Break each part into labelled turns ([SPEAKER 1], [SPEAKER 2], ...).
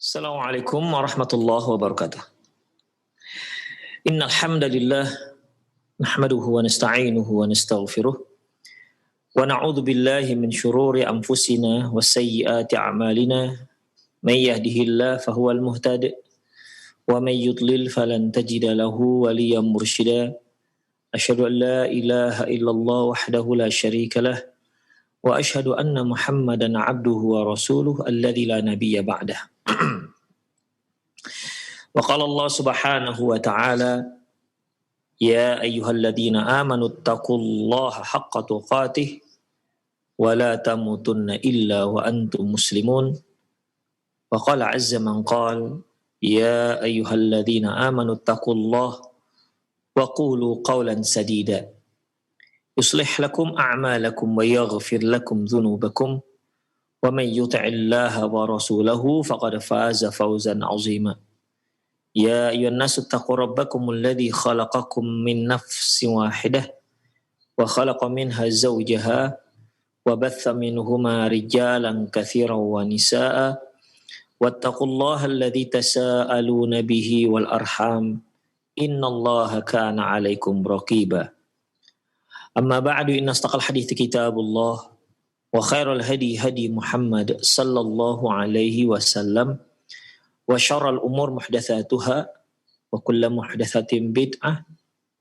[SPEAKER 1] Assalamualaikum warahmatullahi wabarakatuh. Innal hamdalillah nahmaduhu wa nasta'inuhu wa nastaghfiruh wa na'udzu billahi min shururi anfusina wa sayyiati a'malina. May yahdihillahu fahuwal muhtadi wa may yudlil falan tajida lahu waliyyan mursyida. Asyhadu an la ilaha illallah wahdahu la syarika lah wa asyhadu anna Muhammadan 'abduhu wa rasuluhu alladzi la nabiyya ba'dah. Wa qala Allah Subhanahu wa ta'ala, ya ayyuhalladzina amanu taqullaha haqqa tuqatih wa la tamutunna illa wa antum muslimun. Wa qala 'azza man qala, ya ayyuhalladzina amanu taqullaha wa qulu qawlan sadida yuslih lakum a'malakum wa yaghfir lakum dhunubakum wa man yuti'illaha wa rasulahu faqad faza fawzan 'azima. Ya ayyuhan nasu taqu rabbakumul ladzi khalaqakum min nafsin wahidah wa khalaqa minha zawjaha wa batha minhuma rijalan katsiran wa nisaa'a wattaqullaha alladzi tasaaluna bihi wal arham innallaha kana 'alaikum raqiba. Amma ba'du, inna astaqal hadithi kitabullah wa khairal hadi hadi Muhammad sallallahu alaihi wasallam wa syarrul umur muhdatsatuha wa kullu muhdatsatin bid'ah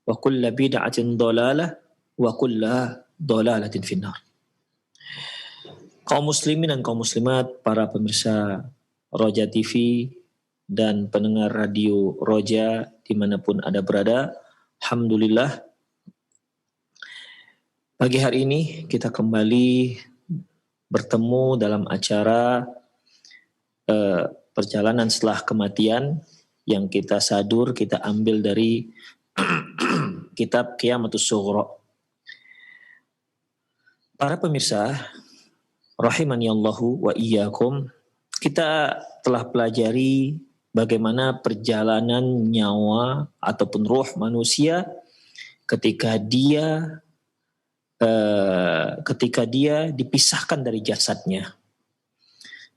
[SPEAKER 1] wa kullu bid'atin dhalalah wa kullu dhalalatin finnar. Kaum muslimin dan kaum muslimat, para pemirsa Roja TV dan pendengar radio Roja dimanapun Anda berada, alhamdulillah pagi hari ini kita kembali bertemu dalam acara perjalanan setelah kematian yang kita sadur, kita ambil dari kitab Qiyamatus Sughra. Para pemirsa rahimani Allahu wa iyyakum, kita telah pelajari bagaimana perjalanan nyawa ataupun ruh manusia ketika dia dipisahkan dari jasadnya,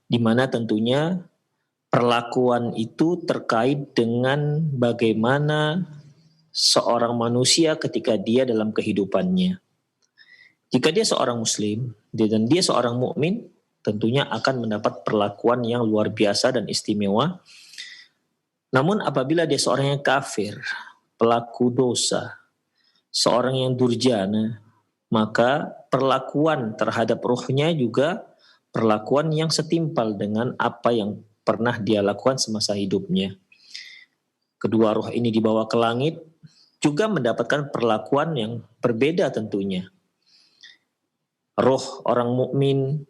[SPEAKER 1] di mana tentunya perlakuan itu terkait dengan bagaimana seorang manusia ketika dia dalam kehidupannya. Jika dia seorang muslim dan dia seorang mukmin, tentunya akan mendapat perlakuan yang luar biasa dan istimewa. Namun apabila dia seorang yang kafir, pelaku dosa, seorang yang durjana, maka perlakuan terhadap ruhnya juga perlakuan yang setimpal dengan apa yang pernah dia lakukan semasa hidupnya. Kedua ruh ini dibawa ke langit juga mendapatkan perlakuan yang berbeda tentunya. Ruh orang mukmin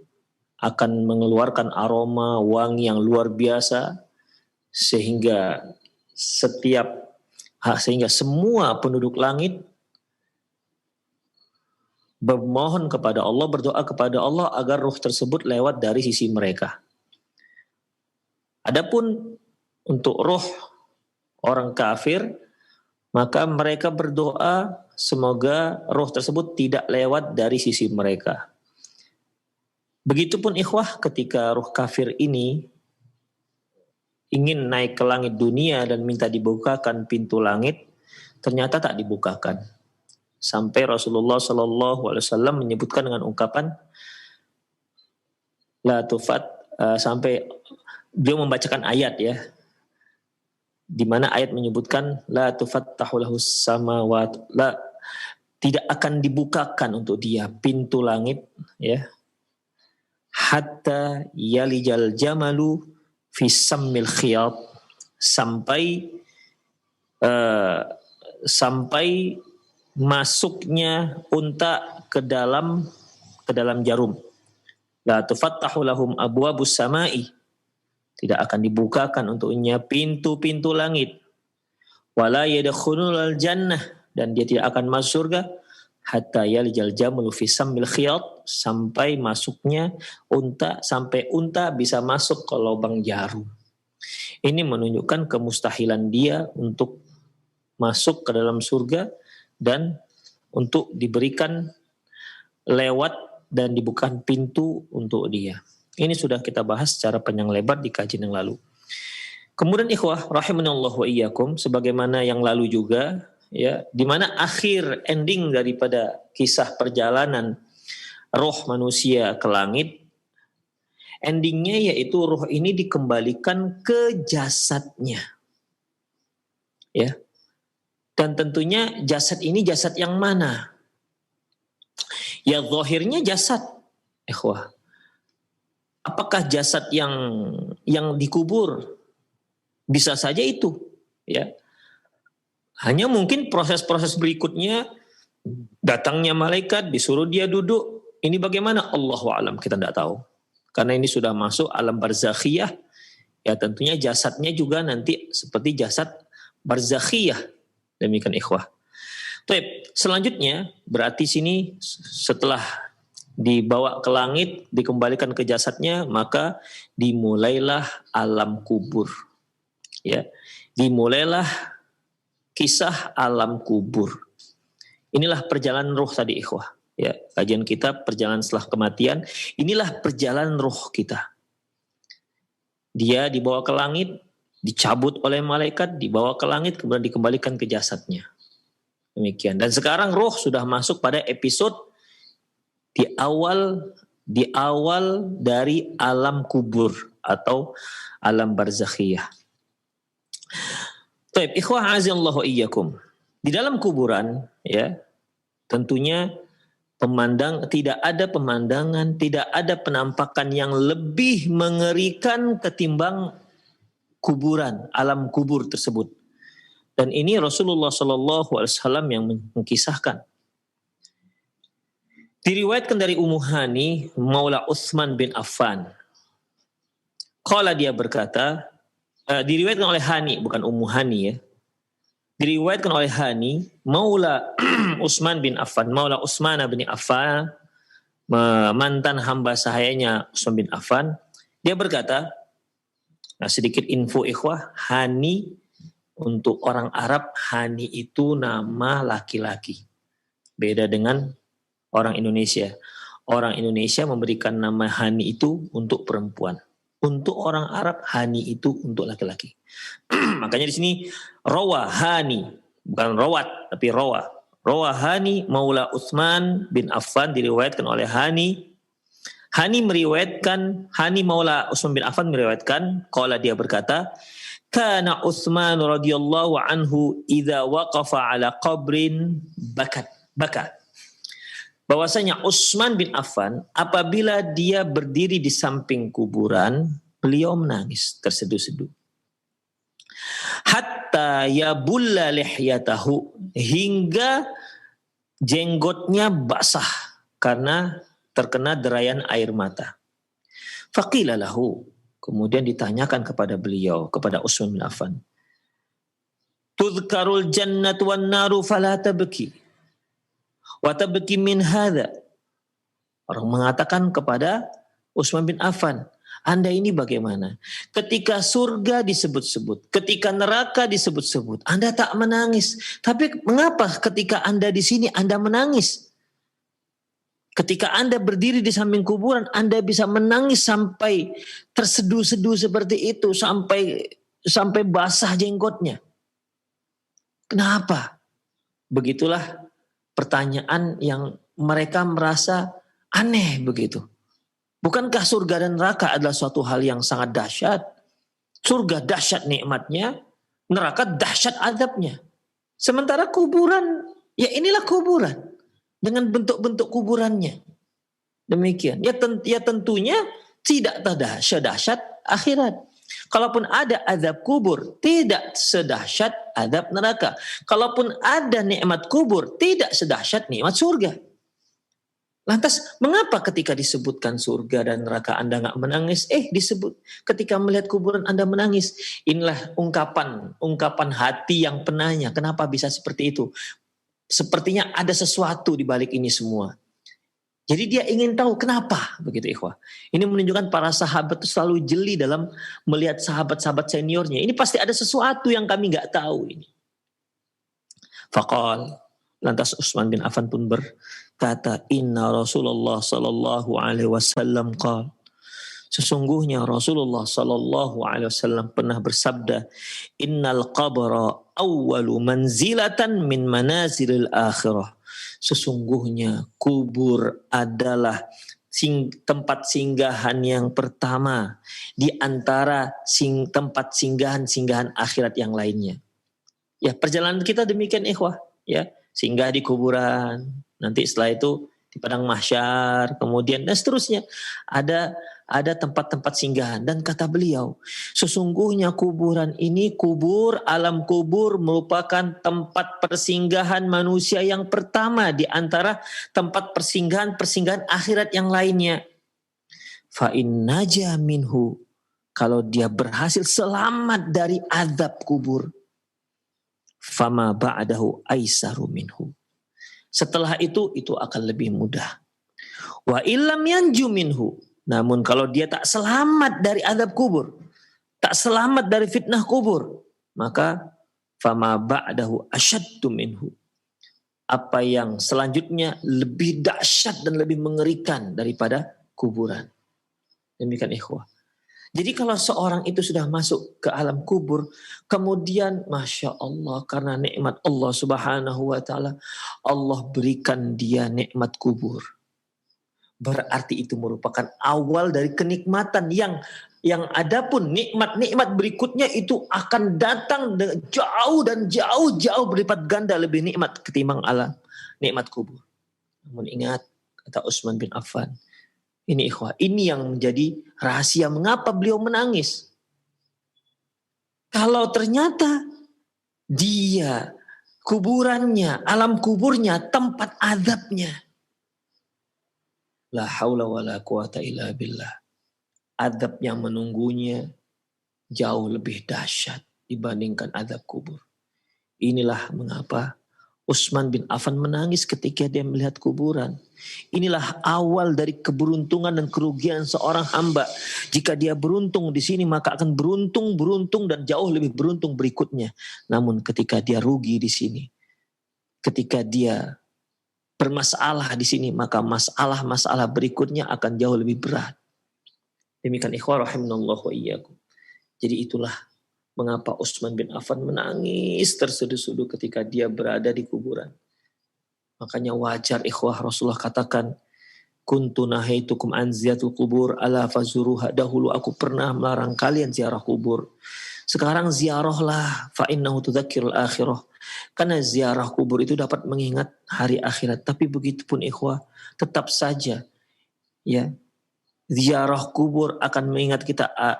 [SPEAKER 1] akan mengeluarkan aroma wangi yang luar biasa sehingga semua penduduk langit bermohon kepada Allah, berdoa kepada Allah agar ruh tersebut lewat dari sisi mereka. Adapun untuk ruh orang kafir, maka mereka berdoa semoga ruh tersebut tidak lewat dari sisi mereka. Begitupun ikhwah, ketika ruh kafir ini ingin naik ke langit dunia dan minta dibukakan pintu langit, ternyata tak dibukakan. Sampai Rasulullah SAW menyebutkan dengan ungkapan la tufat, sampai dia membacakan ayat ya, di mana ayat menyebutkan la tufattahu lahus samawat, tidak akan dibukakan untuk dia pintu langit ya, hatta yalijal jamalu fi sammil khiyat, sampai masuknya unta ke dalam jarum. La tufattahu lahum abwabus samai, tidak akan dibukakan untuknya pintu-pintu langit. Wala yadkhulul jannah, dan dia tidak akan masuk surga hatta yalijal jamalu fi sammil khiyat, sampai masuknya unta, sampai unta bisa masuk ke lubang jarum. Ini menunjukkan kemustahilan dia untuk masuk ke dalam surga dan untuk diberikan lewat dan dibukakan pintu untuk dia. Ini sudah kita bahas secara panjang lebar di kajian yang lalu. Kemudian ikhwah rahimanallah wa iyyakum, sebagaimana yang lalu juga ya, di mana akhir ending daripada kisah perjalanan roh manusia ke langit, endingnya yaitu roh ini dikembalikan ke jasadnya, ya. Dan tentunya jasad ini jasad yang mana? Ya zahirnya jasad, ikhwah. Apakah jasad yang dikubur? Bisa saja itu, ya. Hanya mungkin proses-proses berikutnya, datangnya malaikat disuruh dia duduk. Ini bagaimana? Allahu a'lam, kita tidak tahu. Karena ini sudah masuk alam barzakhiyah, ya tentunya jasadnya juga nanti seperti jasad barzakhiyah. Demikian ikhwah. Baik, selanjutnya berarti sini setelah dibawa ke langit, dikembalikan ke jasadnya, maka dimulailah alam kubur. Ya, dimulailah kisah alam kubur. Inilah perjalanan ruh tadi ikhwah. Ya, kajian kita perjalanan setelah kematian, inilah perjalanan ruh kita. Dia dibawa ke langit, dicabut oleh malaikat, dibawa ke langit, kemudian dikembalikan ke jasadnya. Demikian. Dan sekarang ruh sudah masuk pada episode di awal dari alam kubur atau alam barzakhiyah. Baik, ikhwah azallahu iyyakum. Di dalam kuburan, ya, tentunya tidak ada pemandangan, tidak ada penampakan yang lebih mengerikan ketimbang kuburan, alam kubur tersebut. Dan ini Rasulullah SAW yang mengkisahkan. Diriwayatkan dari Ummu Hani, Maula Utsman bin Affan. Qala, dia berkata, diriwayatkan oleh Hani, bukan Ummu Hani ya. Diriwayatkan oleh Hani, Maula Utsman bin Affan, Maula Utsman bin Affan, mantan hamba sahayanya Utsman bin Affan, dia berkata, nah sedikit info ikhwah, Hani untuk orang Arab, Hani itu nama laki-laki. Beda dengan orang Indonesia. Orang Indonesia memberikan nama Hani itu untuk perempuan. Untuk orang Arab, Hani itu untuk laki-laki. Makanya di sini rawa Hani, bukan rawat, tapi rawa. Rawa Hani Maula Utsman bin Affan, diriwayatkan oleh Hani. Hani Maula Utsman bin Affan meriwayatkan, qala, dia berkata, kana Utsman radhiyallahu anhu idza waqafa ala qabrin baka. Bahwasanya Utsman bin Affan apabila dia berdiri di samping kuburan, beliau menangis terseduh-seduh. Hatta yabulla lihyatahu, hingga jenggotnya basah karena terkena derayan air mata. Faqila lahu, kemudian ditanyakan kepada beliau, kepada Utsman bin Affan, tudhkarul jannatu wan naru fala tabki wa tabki min hadha. Orang mengatakan kepada Utsman bin Affan, Anda ini bagaimana? Ketika surga disebut-sebut, ketika neraka disebut-sebut, Anda tak menangis. Tapi mengapa ketika Anda di sini Anda menangis? Ketika Anda berdiri di samping kuburan, Anda bisa menangis sampai terseduh-seduh seperti itu, sampai basah jenggotnya. Kenapa? Begitulah pertanyaan yang mereka merasa aneh begitu. Bukankah surga dan neraka adalah suatu hal yang sangat dahsyat? Surga dahsyat nikmatnya, neraka dahsyat azabnya. Sementara kuburan, ya inilah kuburan dengan bentuk-bentuk kuburannya. Demikian. Ya tentunya tidak sedahsyat akhirat. Kalaupun ada azab kubur, tidak sedahsyat azab neraka. Kalaupun ada nikmat kubur, tidak sedahsyat nikmat surga. Lantas mengapa ketika disebutkan surga dan neraka Anda nggak menangis? Disebut ketika melihat kuburan Anda menangis. Inilah ungkapan hati yang penanya. Kenapa bisa seperti itu? Sepertinya ada sesuatu di balik ini semua. Jadi dia ingin tahu kenapa, begitu ikhwah. Ini menunjukkan para sahabat itu selalu jeli dalam melihat sahabat-sahabat seniornya. Ini pasti ada sesuatu yang kami nggak tahu ini. Faqal, lantas Utsman bin Affan pun berkata, Inna Rasulullah sallallahu alaihi wasallam qala, Sesungguhnya Rasulullah sallallahu alaihi wasallam pernah bersabda, "Innal qabra awwalu manzilatan min manazilil akhirah." Sesungguhnya kubur adalah tempat singgahan yang pertama di antara tempat singgahan-singgahan akhirat yang lainnya. Ya, perjalanan kita demikian ikhwah, ya. Singgah di kuburan, nanti setelah itu di padang mahsyar, kemudian dan seterusnya. Ada tempat-tempat singgahan, dan kata beliau, sesungguhnya kuburan ini, alam kubur merupakan tempat persinggahan manusia yang pertama di antara tempat persinggahan akhirat yang lainnya. Fa in naja minhu, kalau dia berhasil selamat dari azab kubur, fama ba'dahu aisaru minhu. Setelah itu akan lebih mudah. Wa illam yanju minhu, namun kalau dia tak selamat dari azab kubur, tak selamat dari fitnah kubur, maka fama ba'dahu asyaddu minhu. Apa yang selanjutnya lebih dahsyat dan lebih mengerikan daripada kuburan. Demikian ikhwah. Jadi kalau seorang itu sudah masuk ke alam kubur, kemudian Masya Allah, karena nikmat Allah subhanahu wa ta'ala, Allah berikan dia nikmat kubur. Berarti itu merupakan awal dari kenikmatan yang adapun nikmat-nikmat berikutnya itu akan datang jauh dan jauh berlipat ganda lebih nikmat ketimbang alam nikmat kubur. Namun ingat, kata Utsman bin Affan, ini ikhwah, ini yang menjadi rahasia mengapa beliau menangis. Kalau ternyata dia kuburannya, alam kuburnya, tempat azabnya, la haula wala quwata illa billah. Azab yang menunggunya jauh lebih dahsyat dibandingkan azab kubur. Inilah mengapa Utsman bin Affan menangis ketika dia melihat kuburan. Inilah awal dari keberuntungan dan kerugian seorang hamba. Jika dia beruntung di sini, maka akan beruntung dan jauh lebih beruntung berikutnya. Namun ketika dia rugi di sini, ketika dia bermasalah di sini, maka masalah-masalah berikutnya akan jauh lebih berat. Demikian ikhwah rahimanallahu wa iyyakum. Jadi itulah mengapa Utsman bin Affan menangis terseduh-seduh ketika dia berada di kuburan. Makanya wajar ikhwah, Rasulullah katakan, kuntu nahaitukum an ziyaratul kubur ala fazuruha. Dahulu aku pernah melarang kalian ziarah kubur. Sekarang ziarahlah, fa innahu tudzakkirul akhirah. Karena ziarah kubur itu dapat mengingat hari akhirat. Tapi begitu pun ikhwah, tetap saja ya, ziarah kubur akan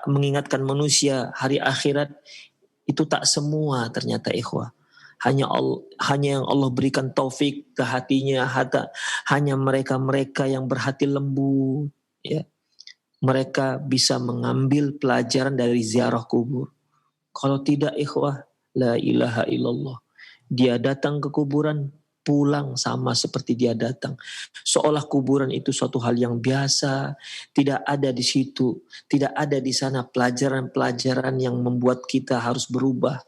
[SPEAKER 1] mengingatkan manusia hari akhirat, itu tak semua ternyata ikhwah. Hanya yang Allah berikan taufik ke hatinya, hanya mereka-mereka yang berhati lembut, ya. Mereka bisa mengambil pelajaran dari ziarah kubur. Kalau tidak ikhwah, la ilaha illallah. Dia datang ke kuburan, pulang sama seperti dia datang. Seolah kuburan itu suatu hal yang biasa, tidak ada di situ, tidak ada di sana pelajaran-pelajaran yang membuat kita harus berubah.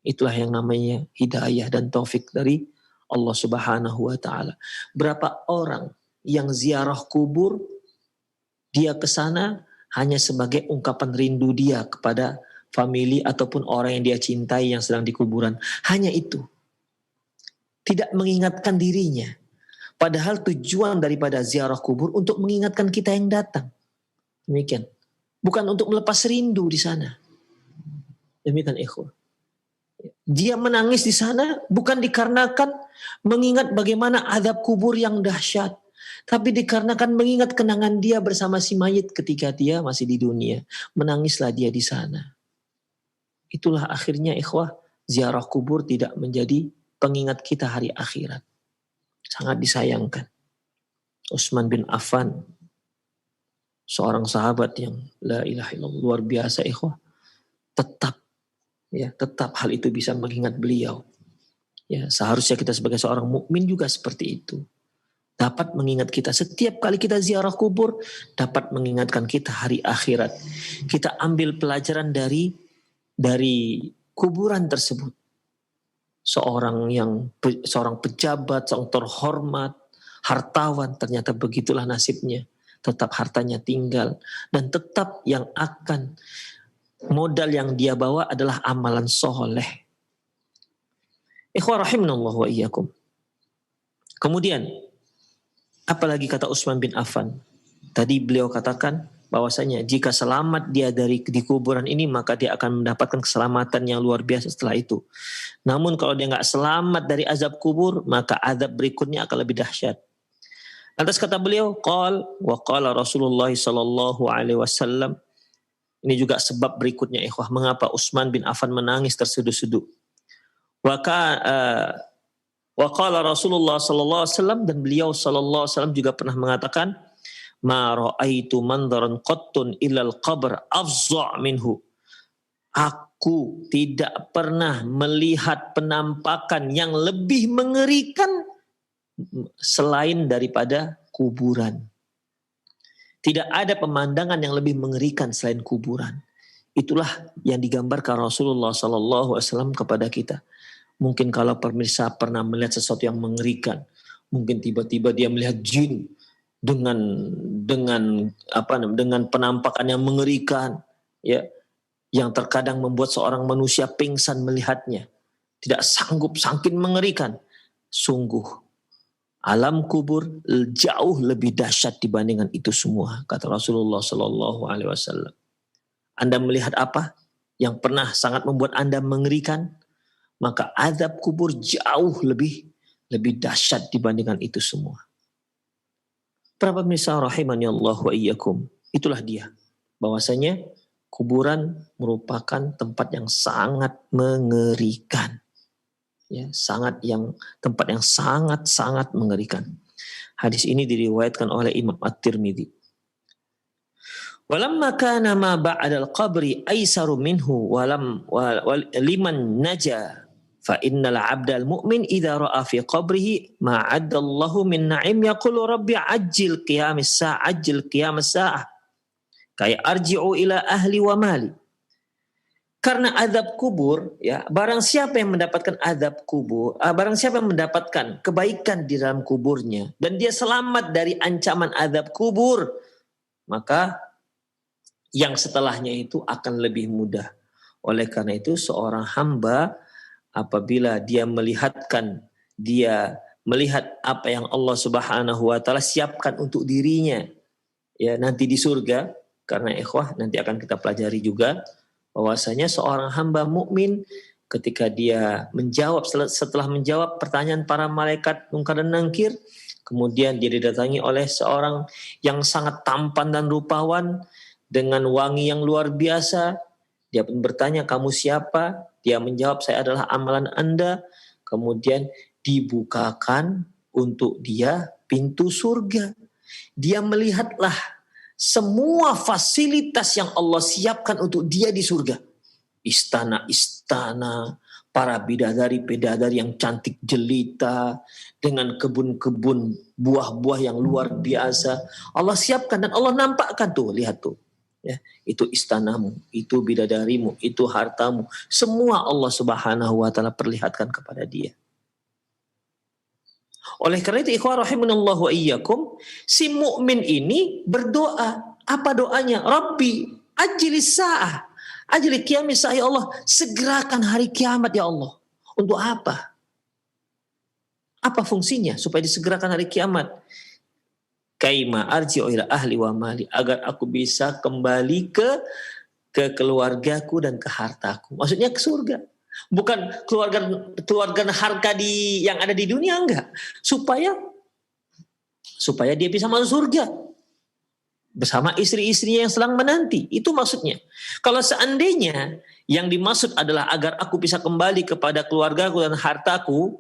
[SPEAKER 1] Itulah yang namanya hidayah dan taufik dari Allah Subhanahu wa taala. Berapa orang yang ziarah kubur, dia ke sana hanya sebagai ungkapan rindu dia kepada famili ataupun orang yang dia cintai yang sedang di kuburan. Hanya itu. Tidak mengingatkan dirinya. Padahal tujuan daripada ziarah kubur untuk mengingatkan kita yang datang. Demikian. Bukan untuk melepas rindu di sana. Demikian ikhwah. Dia menangis di sana bukan dikarenakan mengingat bagaimana azab kubur yang dahsyat. Tapi dikarenakan mengingat kenangan dia bersama si mayit ketika dia masih di dunia. Menangislah dia di sana. Itulah akhirnya ikhwah, ziarah kubur tidak menjadi pengingat kita hari akhirat. Sangat disayangkan. Utsman bin Affan, seorang sahabat yang la ilaha illallah, luar biasa ikhwah, tetap hal itu bisa mengingat beliau. Ya, seharusnya kita sebagai seorang mukmin juga seperti itu. Dapat mengingat kita setiap kali kita ziarah kubur, dapat mengingatkan kita hari akhirat. Kita ambil pelajaran dari kuburan tersebut. Seorang pejabat, seorang terhormat, hartawan, ternyata begitulah nasibnya. tetap hartanya tinggal, dan tetap yang akan modal yang dia bawa adalah amalan soleh. Ikhwah rahimanallah wa iyyakum. Kemudian, apalagi kata Utsman bin Affan? Tadi beliau katakan bahwasanya jika selamat dia di kuburan ini, maka dia akan mendapatkan keselamatan yang luar biasa setelah itu. Namun kalau dia nggak selamat dari azab kubur, maka azab berikutnya akan lebih dahsyat. Lantas kata beliau, qala Rasulullah sallallahu alaihi wasallam. Ini juga sebab berikutnya, ikhwah, mengapa Utsman bin Affan menangis terseduh-seduh. Wa qala Rasulullah sallallahu alaihi wasallam, dan beliau sallallahu alaihi wasallam juga pernah mengatakan, ma ra'aitu mandaran qattun ilal qabr afza' minhu. Aku tidak pernah melihat penampakan yang lebih mengerikan selain daripada kuburan. Tidak ada pemandangan yang lebih mengerikan selain kuburan. Itulah yang digambarkan Rasulullah SAW kepada kita. Mungkin kalau pemirsa pernah melihat sesuatu yang mengerikan, mungkin tiba-tiba dia melihat jin dengan penampakan yang mengerikan, ya, yang terkadang membuat seorang manusia pingsan melihatnya, tidak sanggup, saking mengerikan. Sungguh alam kubur jauh lebih dahsyat dibandingkan itu semua, kata Rasulullah Sallallahu Alaihi Wasallam. Anda melihat apa yang pernah sangat membuat Anda mengerikan, maka azab kubur jauh lebih dahsyat dibandingkan itu semua. Para pemirsa rahimani Allah wa iyyakum, itulah dia, bahwasanya kuburan merupakan tempat yang sangat mengerikan. Ya, tempat yang sangat mengerikan. Hadis ini diriwayatkan oleh Imam At-Tirmidzi. Walamma kana ma ba'dal qabri aisaru minhu liman naja fa innal 'abdal mu'min idza ra'a fi qabrihi ma 'addallahu min na'im yaqulu rabbi ajil qiyamis sa'ah kay arji'u ila ahli wa mali. Karena azab kubur, ya, barang siapa yang mendapatkan azab kubur, barang siapa yang mendapatkan kebaikan di dalam kuburnya dan dia selamat dari ancaman azab kubur, maka yang setelahnya itu akan lebih mudah. Oleh karena itu seorang hamba apabila dia melihat apa yang Allah Subhanahu wa taala siapkan untuk dirinya, ya, nanti di surga, karena ikhwah nanti akan kita pelajari juga bahwasanya seorang hamba mukmin ketika dia setelah menjawab pertanyaan para malaikat mungkar dan nakir, kemudian dia didatangi oleh seorang yang sangat tampan dan rupawan dengan wangi yang luar biasa. Dia pun bertanya, kamu siapa? Dia menjawab, saya adalah amalan Anda. Kemudian dibukakan untuk dia pintu surga. Dia melihatlah semua fasilitas yang Allah siapkan untuk dia di surga. Istana-istana, para bidadari-bidadari yang cantik jelita, dengan kebun-kebun buah-buah yang luar biasa. Allah siapkan dan Allah nampakkan tuh, lihat tuh. Ya, itu istanamu, itu bidadarimu, itu hartamu. Semua Allah Subhanahu wa taala perlihatkan kepada dia. Oleh karena itu ikhwah rahimanallah wa iyyakum, si mukmin ini berdoa. Apa doanya? Rabbi ajlis sa'ah, ajli qiyamis sa'ah, ya Allah, segerakan hari kiamat ya Allah. Untuk apa? Apa fungsinya supaya disegerakan hari kiamat? Kaima arji'u ila ahli wa mali, agar aku bisa kembali ke keluargaku dan ke hartaku. Maksudnya ke surga. Bukan keluarga harga yang ada di dunia, enggak. Supaya dia bisa masuk surga bersama istri-istrinya yang sedang menanti. Itu maksudnya. Kalau seandainya yang dimaksud adalah agar aku bisa kembali kepada keluargaku dan hartaku,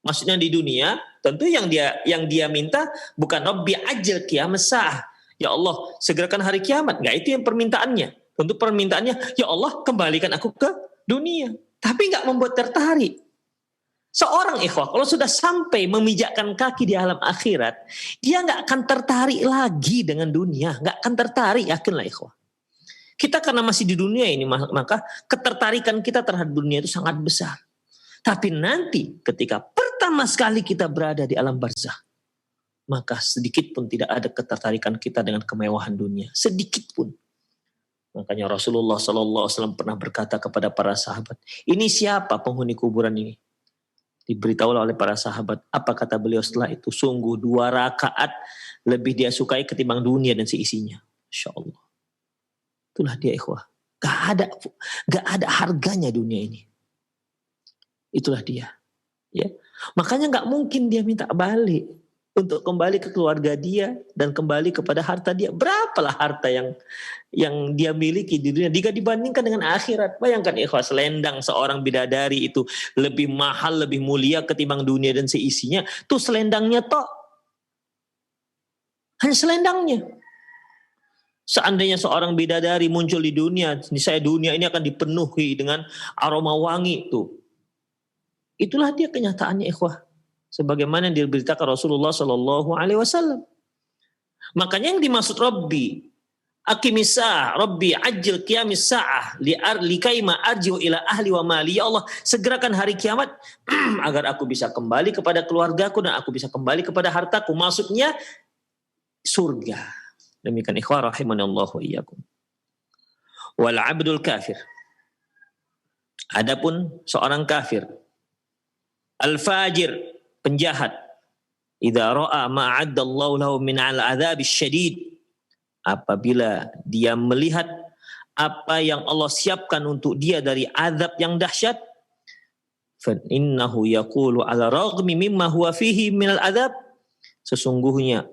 [SPEAKER 1] maksudnya di dunia, tentu yang dia minta bukan Rabbi ajil qiyamas sa'ah, ya Allah segerakan hari kiamat. Enggak, itu yang permintaannya. Tentu permintaannya, ya Allah kembalikan aku ke dunia. Tapi nggak membuat tertarik. Seorang ikhwah kalau sudah sampai memijakkan kaki di alam akhirat, dia nggak akan tertarik lagi dengan dunia, nggak akan tertarik, yakinlah ikhwah. Kita karena masih di dunia ini, maka ketertarikan kita terhadap dunia itu sangat besar. Tapi nanti ketika pertama sekali kita berada di alam barzakh, maka sedikit pun tidak ada ketertarikan kita dengan kemewahan dunia, sedikit pun. Makanya Rasulullah SAW pernah berkata kepada para sahabat, ini siapa penghuni kuburan ini? Diberitahu oleh para sahabat. Apa kata beliau setelah itu? Sungguh 2 rakaat lebih dia sukai ketimbang dunia dan seisinya. Insya Allah. Itulah dia ikhwah. Gak ada harganya dunia ini. Itulah dia. Ya. Makanya gak mungkin dia minta balik untuk kembali ke keluarga dia dan kembali kepada harta dia. Berapalah harta yang dia miliki di dunia jika dibandingkan dengan akhirat. Bayangkan ikhwah, selendang seorang bidadari itu lebih mahal, lebih mulia ketimbang dunia dan seisinya. Tuh selendangnya tok. Hanya selendangnya. Seandainya seorang bidadari muncul di dunia, niscaya dunia ini akan dipenuhi dengan aroma wangi tuh. Itulah dia kenyataannya ikhwah. Sebagaimana yang diberitakan Rasulullah Sallallahu Alaihi Wasallam. Makanya yang dimaksud Rabbi, Akimisah, Rabbi ajil qiyamis sa'ah likaima arji'u ila ahli wa mali. Ya Allah, segerakan hari kiamat agar aku bisa kembali kepada keluargaku dan aku bisa kembali kepada hartaku. Maksudnya surga. Demikian ikhwah rahimanallahu iyyakum. Wal abdul kafir. Adapun seorang kafir, al-fajir, penjahat, idza ra'a ma 'addallahu lahu min al-'adzab syadid, apabila dia melihat apa yang Allah siapkan untuk dia dari azab yang dahsyat, fa innahu yaqulu 'ala raghmi mimma huwa fihi min al-'adzab, sesungguhnya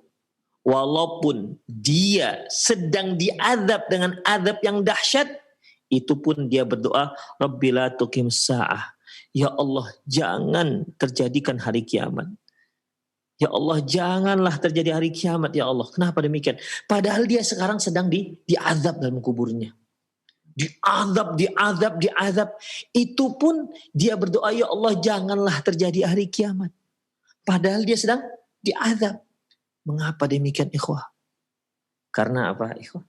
[SPEAKER 1] walaupun dia sedang diazab dengan azab yang dahsyat, itu pun dia berdoa, Rabbi la tuqim sa'ah. Ya Allah, jangan terjadikan hari kiamat. Ya Allah, janganlah terjadi hari kiamat, ya Allah. Kenapa demikian? Padahal dia sekarang sedang diazab dalam kuburnya. Diazab. Itu pun dia berdoa, ya Allah, janganlah terjadi hari kiamat. Padahal dia sedang diazab. Mengapa demikian, ikhwah? Karena apa, ikhwah?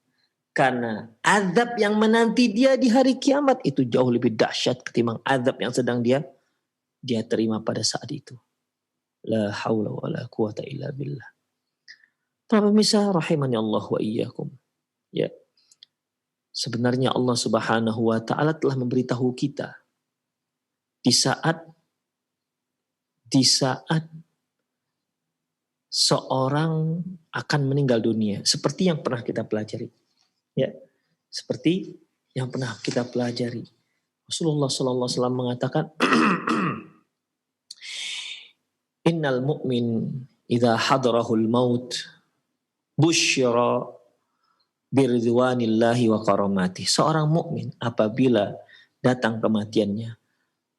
[SPEAKER 1] Karena azab yang menanti dia di hari kiamat itu jauh lebih dahsyat ketimbang azab yang sedang dia terima pada saat itu. La haula wa la quwata illa billah. Para pemirsa rahimani Allah wa iyyakum. Ya. Sebenarnya Allah Subhanahu wa taala telah memberitahu kita di saat seorang akan meninggal dunia, seperti yang pernah kita pelajari. Ya, seperti yang pernah kita pelajari. Rasulullah sallallahu alaihi wasallam mengatakan, Innal mu'min idza hadarahul maut busyira biridwanillahi wa karamati. Seorang mukmin apabila datang kematiannya,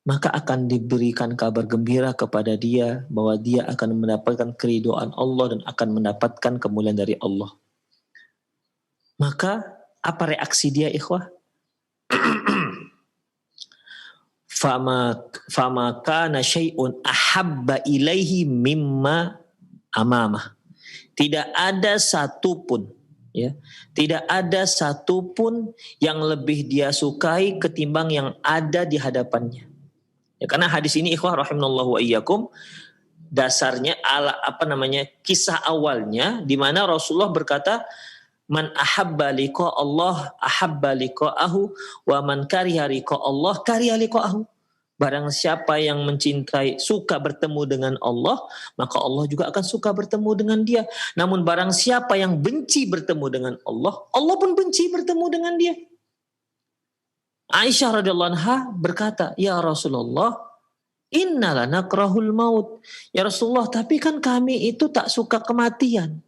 [SPEAKER 1] maka akan diberikan kabar gembira kepada dia bahwa dia akan mendapatkan keridhaan Allah dan akan mendapatkan kemuliaan dari Allah. Maka apa reaksi dia, ikhwah? Fama kana syai'un ahabba ilaihi mimma amamah. Tidak ada satupun, ya, tidak ada satupun yang lebih dia sukai ketimbang yang ada di hadapannya. Ya, karena hadis ini, ikhwah rahimanallahu wa iyyakum, dasarnya kisah awalnya di mana Rasulullah berkata, Man ahabba liqa Allah ahabba liqa'ahu wa man kariha liqa Allah kariha liqa'ahu. Barang siapa yang mencintai, suka bertemu dengan Allah, maka Allah juga akan suka bertemu dengan dia. Namun barang siapa yang benci bertemu dengan Allah, Allah pun benci bertemu dengan dia. Aisyah radhiyallahu anha berkata, Ya Rasulullah, innala nakrahul maut. Ya Rasulullah, tapi kan kami itu tak suka kematian.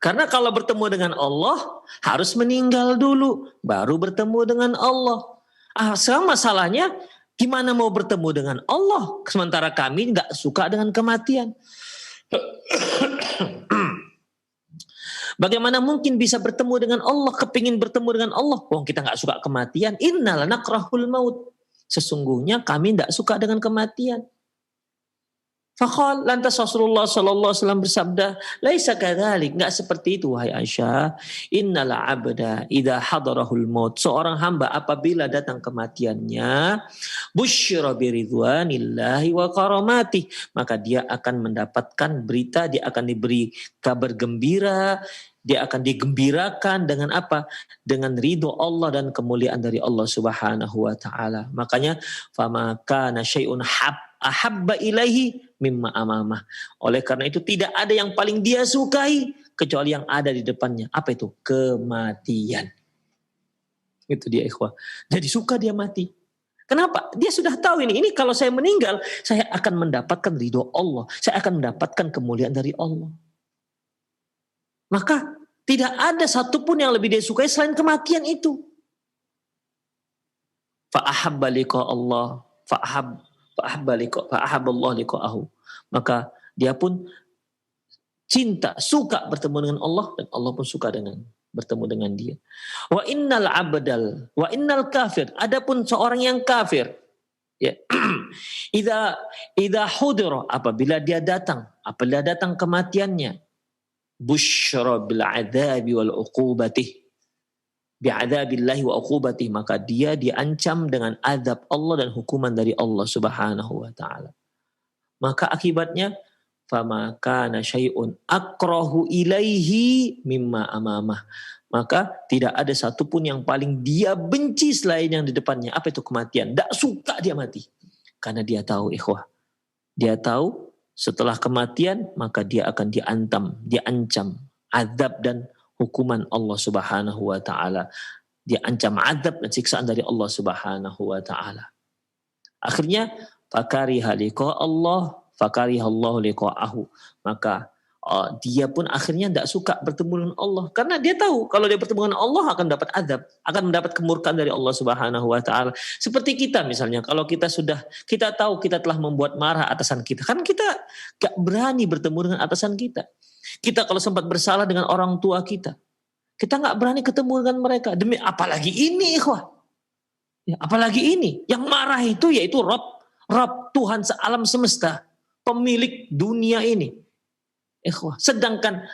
[SPEAKER 1] Karena kalau bertemu dengan Allah, harus meninggal dulu, baru bertemu dengan Allah. Sekarang masalahnya, gimana mau bertemu dengan Allah, sementara kami gak suka dengan kematian. Bagaimana mungkin bisa bertemu dengan Allah, kepingin bertemu dengan Allah, kita gak suka kematian. Innala nakrahul maut. Sesungguhnya kami gak suka dengan kematian. Faqal, lantas Rasulullah sallallahu alaihi wasallam bersabda, "Laisa kadzalik, enggak seperti itu wahai Aisyah. Innal 'abda idza hadarahul maut." Seorang hamba apabila datang kematiannya, busyra biridwanillahi wa karamati, maka dia akan mendapatkan berita, dia akan diberi kabar gembira, dia akan digembirakan dengan apa? Dengan ridho Allah dan kemuliaan dari Allah Subhanahu wa taala. Makanya fama kana syai'un ahabba ilaihi mimma amamah. Oleh karena itu tidak ada yang paling dia sukai kecuali yang ada di depannya. Apa itu? Kematian. Itu dia ikhwah. Jadi suka dia mati. Kenapa? Dia sudah tahu ini. Ini kalau saya meninggal, saya akan mendapatkan ridho Allah. Saya akan mendapatkan kemuliaan dari Allah. Maka tidak ada satupun yang lebih dia sukai selain kematian itu. Fa'ahabba liqa Allah. Fa'ahabballah liqa'ahu. Maka dia pun cinta, suka bertemu dengan Allah, dan Allah pun suka dengan bertemu dengan dia. Wa innal kafir, adapun seorang yang kafir, ya. Idza hudira, apabila datang kematiannya, busyra bil adzabi wal uqubati, bi'adzabillahi wa uqubati, maka dia diancam dengan azab Allah dan hukuman dari Allah Subhanahu wa taala. Maka akibatnya fama kana syai'un akrahu ilaihi mimma amamah. Maka tidak ada satupun yang paling dia benci selain yang di depannya. Apa itu? Kematian. Tak suka dia mati. Karena dia tahu, ikhwah. Dia tahu setelah kematian maka dia akan diancam azab dan hukuman Allah Subhanahu wa taala. Diancam azab dan siksaan dari Allah Subhanahu wa taala. Akhirnya fakariha liqa Allah, fakarihallahu liqa'ahu. Maka dia pun akhirnya tidak suka bertemu dengan Allah, karena dia tahu kalau dia bertemu dengan Allah akan dapat azab, akan mendapat kemurkaan dari Allah Subhanahu wa taala. Seperti kita misalnya, kalau kita tahu kita telah membuat marah atasan kita, kan kita gak berani bertemu dengan atasan kita. Kita kalau sempat bersalah dengan orang tua kita gak berani ketemu dengan mereka. Demi apalagi ini, ikhwah. Ya, apalagi ini, yang marah itu yaitu Rabb Tuhan sealam semesta, pemilik dunia ini. Ikhwah, sedangkan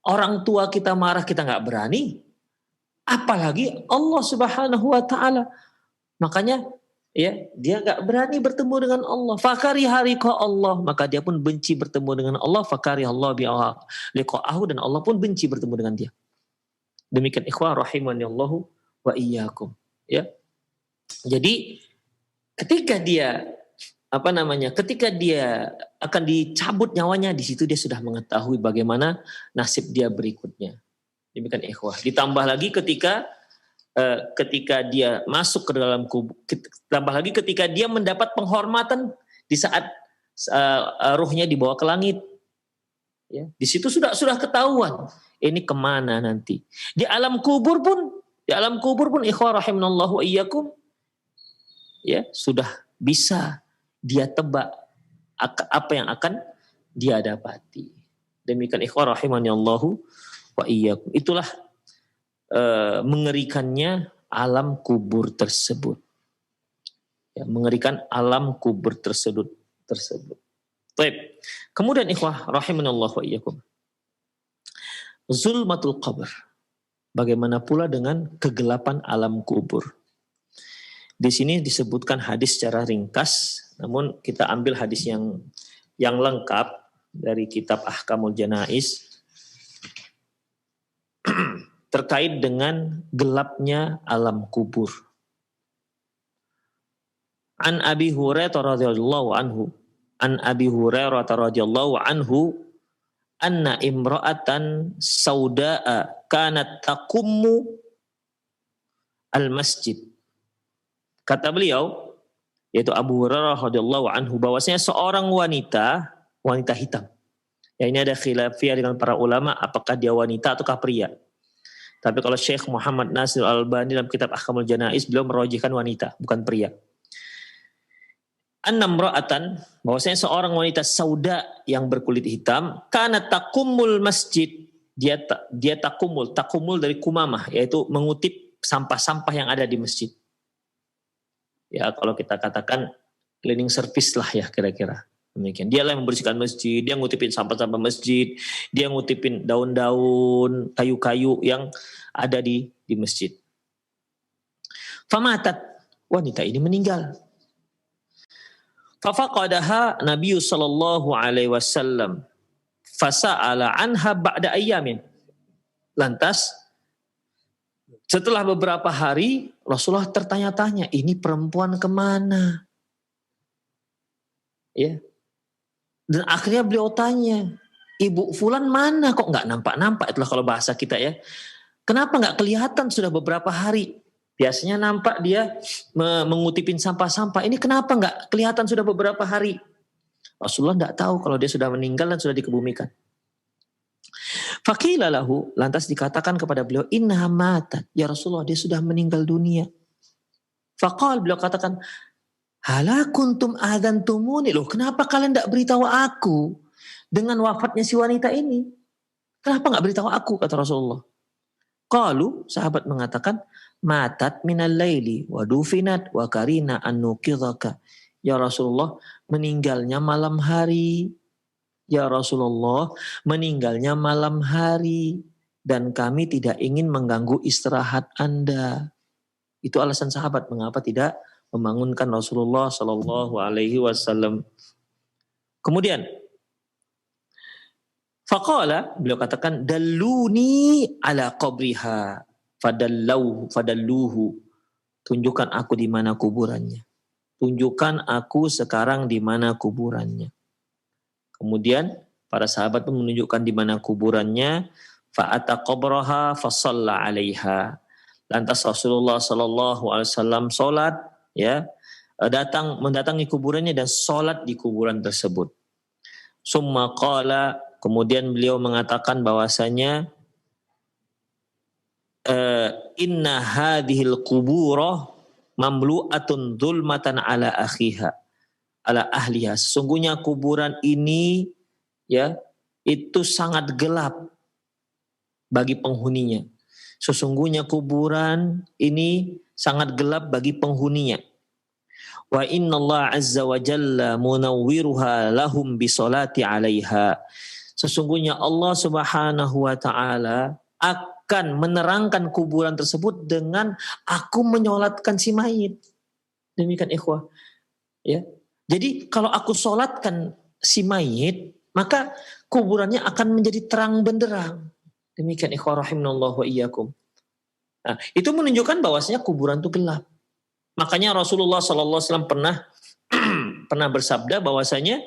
[SPEAKER 1] orang tua kita marah kita nggak berani, apalagi Allah Subhanahu wa taala. Makanya ya, dia nggak berani bertemu dengan Allah. Fakari harika Allah, maka dia pun benci bertemu dengan Allah. Fakari Allah liqa'ahu, dan Allah pun benci bertemu dengan dia. Demikian ikhwah rahimanillahu wa iyyakum. Ya. Jadi ketika dia ketika dia akan dicabut nyawanya, di situ dia sudah mengetahui bagaimana nasib dia berikutnya. Demikian ikhwah. Ditambah lagi ketika dia masuk ke dalam kubur, tambah lagi ketika dia mendapat penghormatan di saat ruhnya dibawa ke langit. Ya, di situ sudah ketahuan ini kemana nanti. Di alam kubur pun ikhwah rahimanallahu wa iyyakum, ya, sudah bisa dia tebak apa yang akan dia dapati. Demikian ikhwan rahimanallahu wa iyyakum. Itulah mengerikannya alam kubur tersebut. Ya, mengerikan alam kubur tersebut. Baik. Kemudian ikhwah rahimanallahu wa iyyakum. Zulmatul qabr. Bagaimana pula dengan kegelapan alam kubur? Di sini disebutkan hadis secara ringkas, namun kita ambil hadis yang lengkap dari kitab Ahkamul Janaiz terkait dengan gelapnya alam kubur. An Abi Hurairah radhiyallahu anhu anna imra'atan sauda'a kanat taqummu al-masjid. Kata beliau, yaitu Abu Hurairah radhiyallahu anhu, bahwasanya seorang wanita hitam. Ya, ini ada khilafiyah dengan para ulama apakah dia wanita ataukah pria. Tapi kalau Syekh Muhammad Nasir Al-Albani dalam kitab Ahkamul Janaiz, beliau merojihkan wanita, bukan pria. Annamra'atan, bahwasanya seorang wanita sauda yang berkulit hitam, kana taqumul masjid, dia takumul dari kumamah, yaitu mengutip sampah-sampah yang ada di masjid. Ya, kalau kita katakan cleaning service lah ya kira-kira. Demikian. Dialah yang membersihkan masjid, dia ngutipin sampah-sampah masjid, dia ngutipin daun-daun, kayu-kayu yang ada di masjid. Famatat, wanita ini meninggal. Fafaqadaha Nabi sallallahu alaihi wasallam fasa'ala anha ba'da ayyamin. Lantas setelah beberapa hari Rasulullah tertanya-tanya, ini perempuan kemana? Ya. Dan akhirnya beliau tanya, ibu fulan mana? Kok nggak nampak-nampak? Itulah kalau bahasa kita ya. Kenapa nggak kelihatan sudah beberapa hari? Biasanya nampak dia mengutipin sampah-sampah. Ini kenapa nggak kelihatan sudah beberapa hari? Rasulullah nggak tahu kalau dia sudah meninggal dan sudah dikebumikan. Faqila lahu, lantas dikatakan kepada beliau, innaha matat. Ya Rasulullah, dia sudah meninggal dunia. Faqal, beliau katakan, hala kuntum adantumuni. Loh, kenapa kalian tidak beritahu aku dengan wafatnya si wanita ini? Kenapa nggak beritahu aku, kata Rasulullah. Qalu, sahabat mengatakan, matat minal laili wa dufinat wa karina an nuqidhaka. Ya Rasulullah, meninggalnya malam hari. Ya Rasulullah, meninggalnya malam hari dan kami tidak ingin mengganggu istirahat Anda. Itu alasan sahabat mengapa tidak membangunkan Rasulullah Shallallahu Alaihi Wasallam. Kemudian, faqala, beliau katakan, dalluni ala qabriha, fadalluhu. Tunjukkan aku di mana kuburannya. Tunjukkan aku sekarang di mana kuburannya. Kemudian para sahabat pun menunjukkan di mana kuburannya. Fa'ata qabraha fasalla 'alaiha. Lantas Rasulullah sallallahu alaihi wasallam salat, ya, mendatangi kuburannya dan salat di kuburan tersebut. Summa qala, kemudian beliau mengatakan bahwasanya inna hadhil quburah mamlu'atun dzulmatan ala akhiha. Ala ahliha, sesungguhnya kuburan ini ya itu sangat gelap bagi penghuninya. Sesungguhnya kuburan ini sangat gelap bagi penghuninya. Wa innallaha azza wa jalla munawwiruha lahum bisolati 'alaiha. Sesungguhnya Allah Subhanahu wa taala akan menerangkan kuburan tersebut dengan aku menyolatkan si mayit. Demikian ikhwah. Ya. Jadi kalau aku sholatkan si mayit, maka kuburannya akan menjadi terang benderang. Demikian ikhwah rahimanallah wa iyyakum. Nah, itu menunjukkan bahwasanya kuburan itu gelap. Makanya Rasulullah SAW pernah bersabda bahwasanya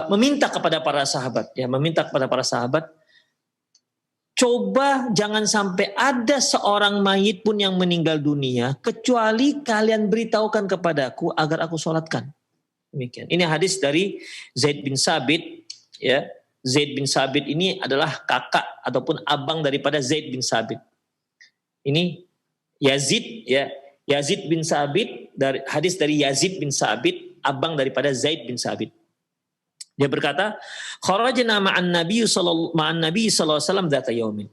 [SPEAKER 1] meminta kepada para sahabat, coba jangan sampai ada seorang mayit pun yang meninggal dunia kecuali kalian beritahukan kepadaku agar aku sholatkan. Demikian. Ini hadis dari Zaid bin Sabit, ya. Zaid bin Sabit ini adalah kakak ataupun abang daripada Zaid bin Sabit. Ini Yazid, ya. Yazid bin Sabit, dari hadis dari Yazid bin Sabit, abang daripada Zaid bin Sabit. Dia berkata, "Kharajna ma'an Nabi sallallahu alaihi wasallam dzata yaumin."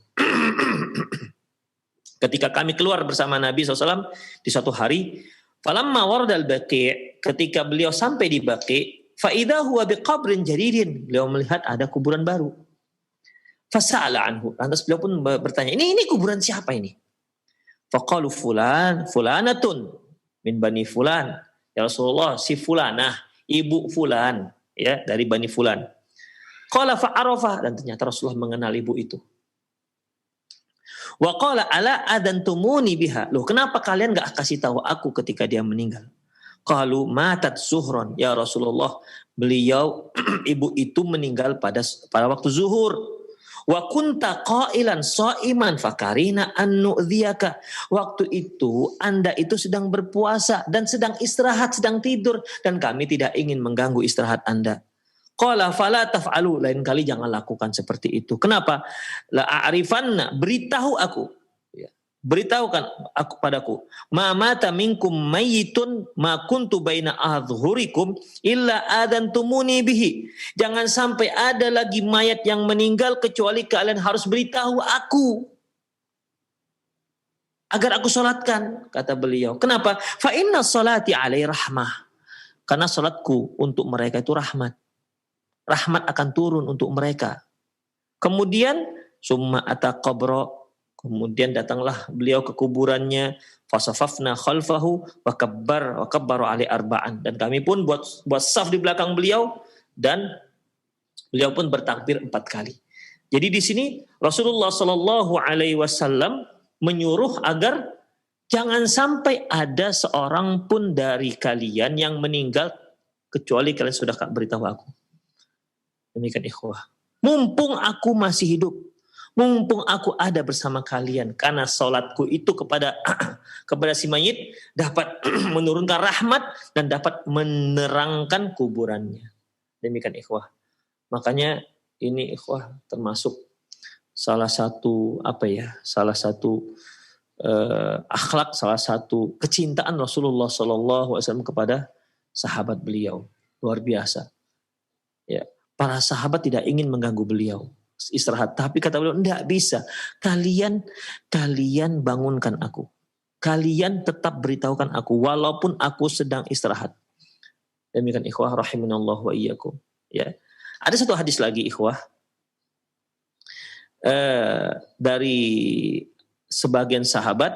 [SPEAKER 1] Ketika kami keluar bersama Nabi SAW di suatu hari, falamma waradal Baqi', ketika beliau sampai di Baqi', fa idza huwa biqabrin jadidin, beliau melihat ada kuburan baru. Fasa'ala anhu, lantas beliau pun bertanya, ini kuburan siapa ini? Faqalu fulanatun min bani fulan. Ya Rasulullah, si fulanah, ibu fulan, ya, dari bani fulan. Qala fa'arafa, dan ternyata Rasulullah mengenal ibu itu. Wa qala ala adantumuni biha. Loh, kenapa kalian enggak kasih tahu aku ketika dia meninggal? Qalu matat zuhron. Ya Rasulullah, beliau ibu itu meninggal pada waktu zuhur. Wa kunta qailan shaiman fakarina an nu'dhiyaka. Waktu itu Anda itu sedang berpuasa dan sedang istirahat, sedang tidur, dan kami tidak ingin mengganggu istirahat Anda. Qala fala taf'alu, lain kali jangan lakukan seperti itu. Kenapa? La a'rifanna, beritahu aku. Ya. Beritahukan aku padaku. Ma mata minkum mayyitun ma kuntu baina adhhurikum illa adantumuni bihi. Jangan sampai ada lagi mayat yang meninggal kecuali kalian harus beritahu aku. Agar aku salatkan, kata beliau. Kenapa? Fa inna salati alaihi rahmah. Karena salatku untuk mereka itu rahmat. rahmat akan turun untuk mereka. Kemudian summa ata qabra, kemudian datanglah beliau ke kuburannya, fasafafna khalfahu wa kabbaru ali arba'an, dan kami pun buat saf di belakang beliau dan beliau pun bertakbir 4 kali. Jadi di sini Rasulullah Shallallahu Alaihi Wasallam menyuruh agar jangan sampai ada seorang pun dari kalian yang meninggal kecuali kalian sudah beritahu aku. Demikian ikhwah. Mumpung aku masih hidup, mumpung aku ada bersama kalian, karena sholatku itu kepada si mayit dapat menurunkan rahmat dan dapat menerangkan kuburannya. Demikian ikhwah. Makanya ini ikhwah termasuk salah satu akhlak, salah satu kecintaan Rasulullah SAW kepada sahabat beliau. Luar biasa. Ya, para sahabat tidak ingin mengganggu beliau istirahat, tapi kata beliau, enggak bisa. Kalian bangunkan aku. Kalian tetap beritahukan aku walaupun aku sedang istirahat. Demikian ikhwah rahimanallah wa iyyakum. Ya. Ada satu hadis lagi ikhwah dari sebagian sahabat,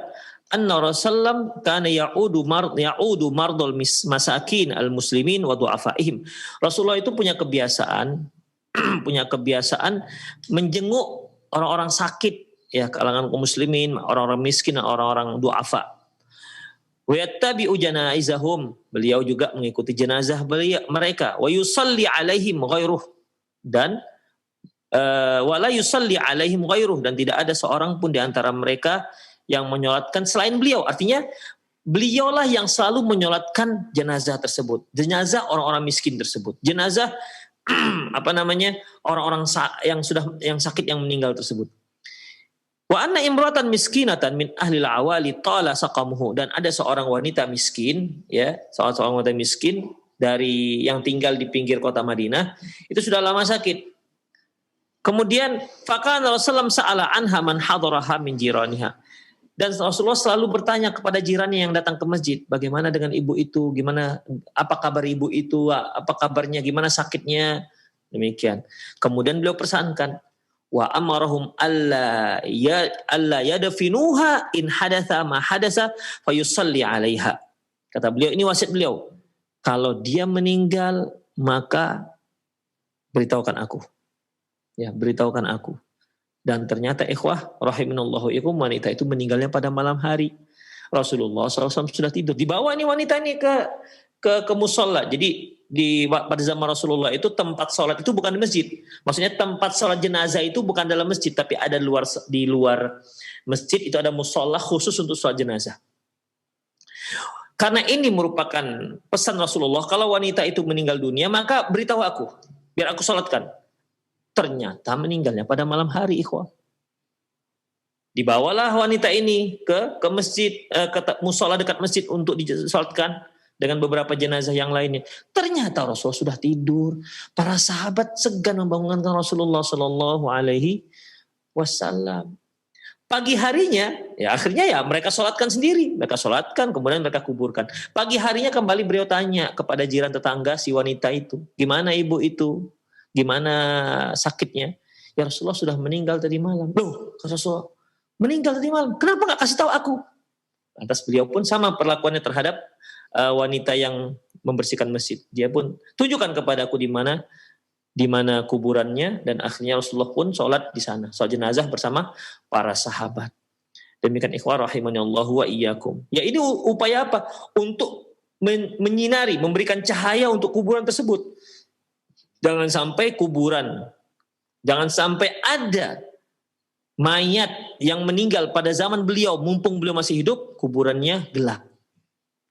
[SPEAKER 1] anna Rasulullah kana ya'udu mardal masakin al-muslimin wa du'afaihim. Rasulullah itu punya kebiasaan menjenguk orang-orang sakit, ya, kalangan kaum muslimin, orang-orang miskin dan orang-orang du'afa. Wa yattabi'u janaizahum, beliau juga mengikuti jenazah mereka, wa yusalli alaihim ghairuh, dan wala yusalli alaihim ghairuh, dan tidak ada seorang pun di antara mereka yang menyolatkan selain beliau. Artinya beliaulah yang selalu menyolatkan jenazah tersebut, jenazah orang-orang miskin tersebut, jenazah orang-orang yang sakit yang meninggal tersebut. Wa anna imratan miskinatan min ahli al-awali tala saqamuhu, dan ada seorang wanita miskin, ya, seorang wanita miskin dari yang tinggal di pinggir kota Madinah, itu sudah lama sakit. Kemudian faqala Rasulullah sa'ala anha man hadaraha min jiraniha, dan Rasulullah selalu bertanya kepada jirannya yang datang ke masjid, bagaimana dengan ibu itu, gimana, apa kabar ibu itu, apa kabarnya, gimana sakitnya, demikian. Kemudian beliau pesankan, wa amarahum alla yadfinuha in hadatha ma hadatha fayusalli alaiha. Kata beliau, ini wasiat beliau, kalau dia meninggal maka beritahukan aku. Ya, beritahukan aku. Dan ternyata ikhwah rahimanallahu ikum, wanita itu meninggalnya pada malam hari. Rasulullah SAW sudah tidur. Dibawa nih wanita ini ke musola. Jadi pada zaman Rasulullah itu tempat sholat itu bukan di masjid. Maksudnya tempat sholat jenazah itu bukan dalam masjid, tapi ada di luar masjid itu ada musola khusus untuk sholat jenazah. Karena ini merupakan pesan Rasulullah, kalau wanita itu meninggal dunia maka beritahu aku, biar aku sholatkan. Ternyata meninggalnya pada malam hari ikhwah. Dibawalah wanita ini ke masjid, ke musola dekat masjid untuk disolatkan dengan beberapa jenazah yang lainnya. Ternyata Rasulullah sudah tidur. Para sahabat segan membangunkan Rasulullah Sallallahu Alaihi Wasallam. Pagi harinya, ya akhirnya ya mereka solatkan sendiri. Mereka solatkan, kemudian mereka kuburkan. Pagi harinya kembali beliau tanya kepada jiran tetangga si wanita itu, gimana ibu itu? Gimana sakitnya? Ya Rasulullah sudah meninggal tadi malam. Loh, kata Rasulullah, meninggal tadi malam. Kenapa gak kasih tahu aku? Lantas beliau pun sama perlakuannya terhadap wanita yang membersihkan masjid. Dia pun tunjukkan kepadaku di mana kuburannya, dan akhirnya Rasulullah pun sholat di sana, sholat jenazah bersama para sahabat. Demikian ikhwah rahimanallahu wa iyyakum. Ya, ini upaya apa? Untuk menyinari, memberikan cahaya untuk kuburan tersebut. Jangan sampai jangan sampai ada mayat yang meninggal pada zaman beliau, mumpung beliau masih hidup, kuburannya gelap.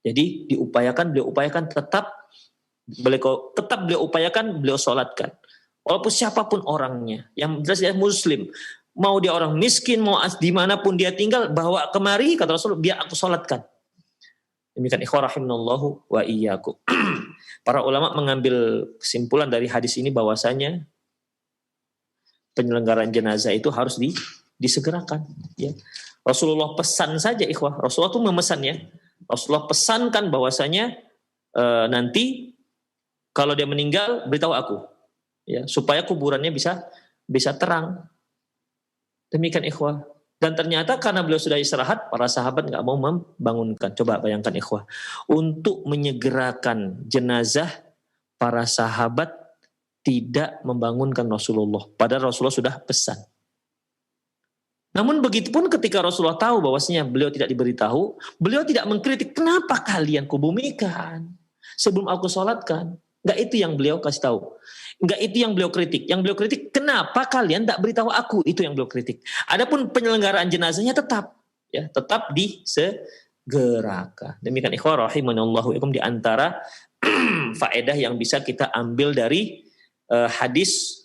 [SPEAKER 1] Jadi beliau upayakan tetap beliau upayakan, beliau sholatkan. Walaupun siapapun orangnya, yang jelas dia muslim, mau dia orang miskin, mau dimanapun dia tinggal, bawa kemari, kata Rasul, biar aku sholatkan. Demikian ikhwah rahimanallahu wa iyyakum. Para ulama mengambil kesimpulan dari hadis ini bahwasanya penyelenggaraan jenazah itu harus disegerakan. Ya. Rasulullah pesan saja ikhwah. Rasulullah itu memesan ya. Rasulullah pesankan bahwasanya nanti kalau dia meninggal beritahu aku. ya, supaya kuburannya bisa terang. Demikian ikhwah. Dan ternyata karena beliau sudah istirahat, para sahabat nggak mau membangunkan. Coba bayangkan ikhwah, untuk menyegerakan jenazah, para sahabat tidak membangunkan Rasulullah. Padahal Rasulullah sudah pesan. Namun begitupun ketika Rasulullah tahu bahwasanya beliau tidak diberitahu, beliau tidak mengkritik, kenapa kalian kubumikan sebelum aku sholatkan. Enggak itu yang beliau kasih tahu. Enggak itu yang beliau kritik. Yang beliau kritik, kenapa kalian tidak beritahu aku? Itu yang beliau kritik. Adapun penyelenggaraan jenazahnya tetap disegerakan. Demikian ikhwah rahimanallahu ikum, di antara faedah yang bisa kita ambil dari hadis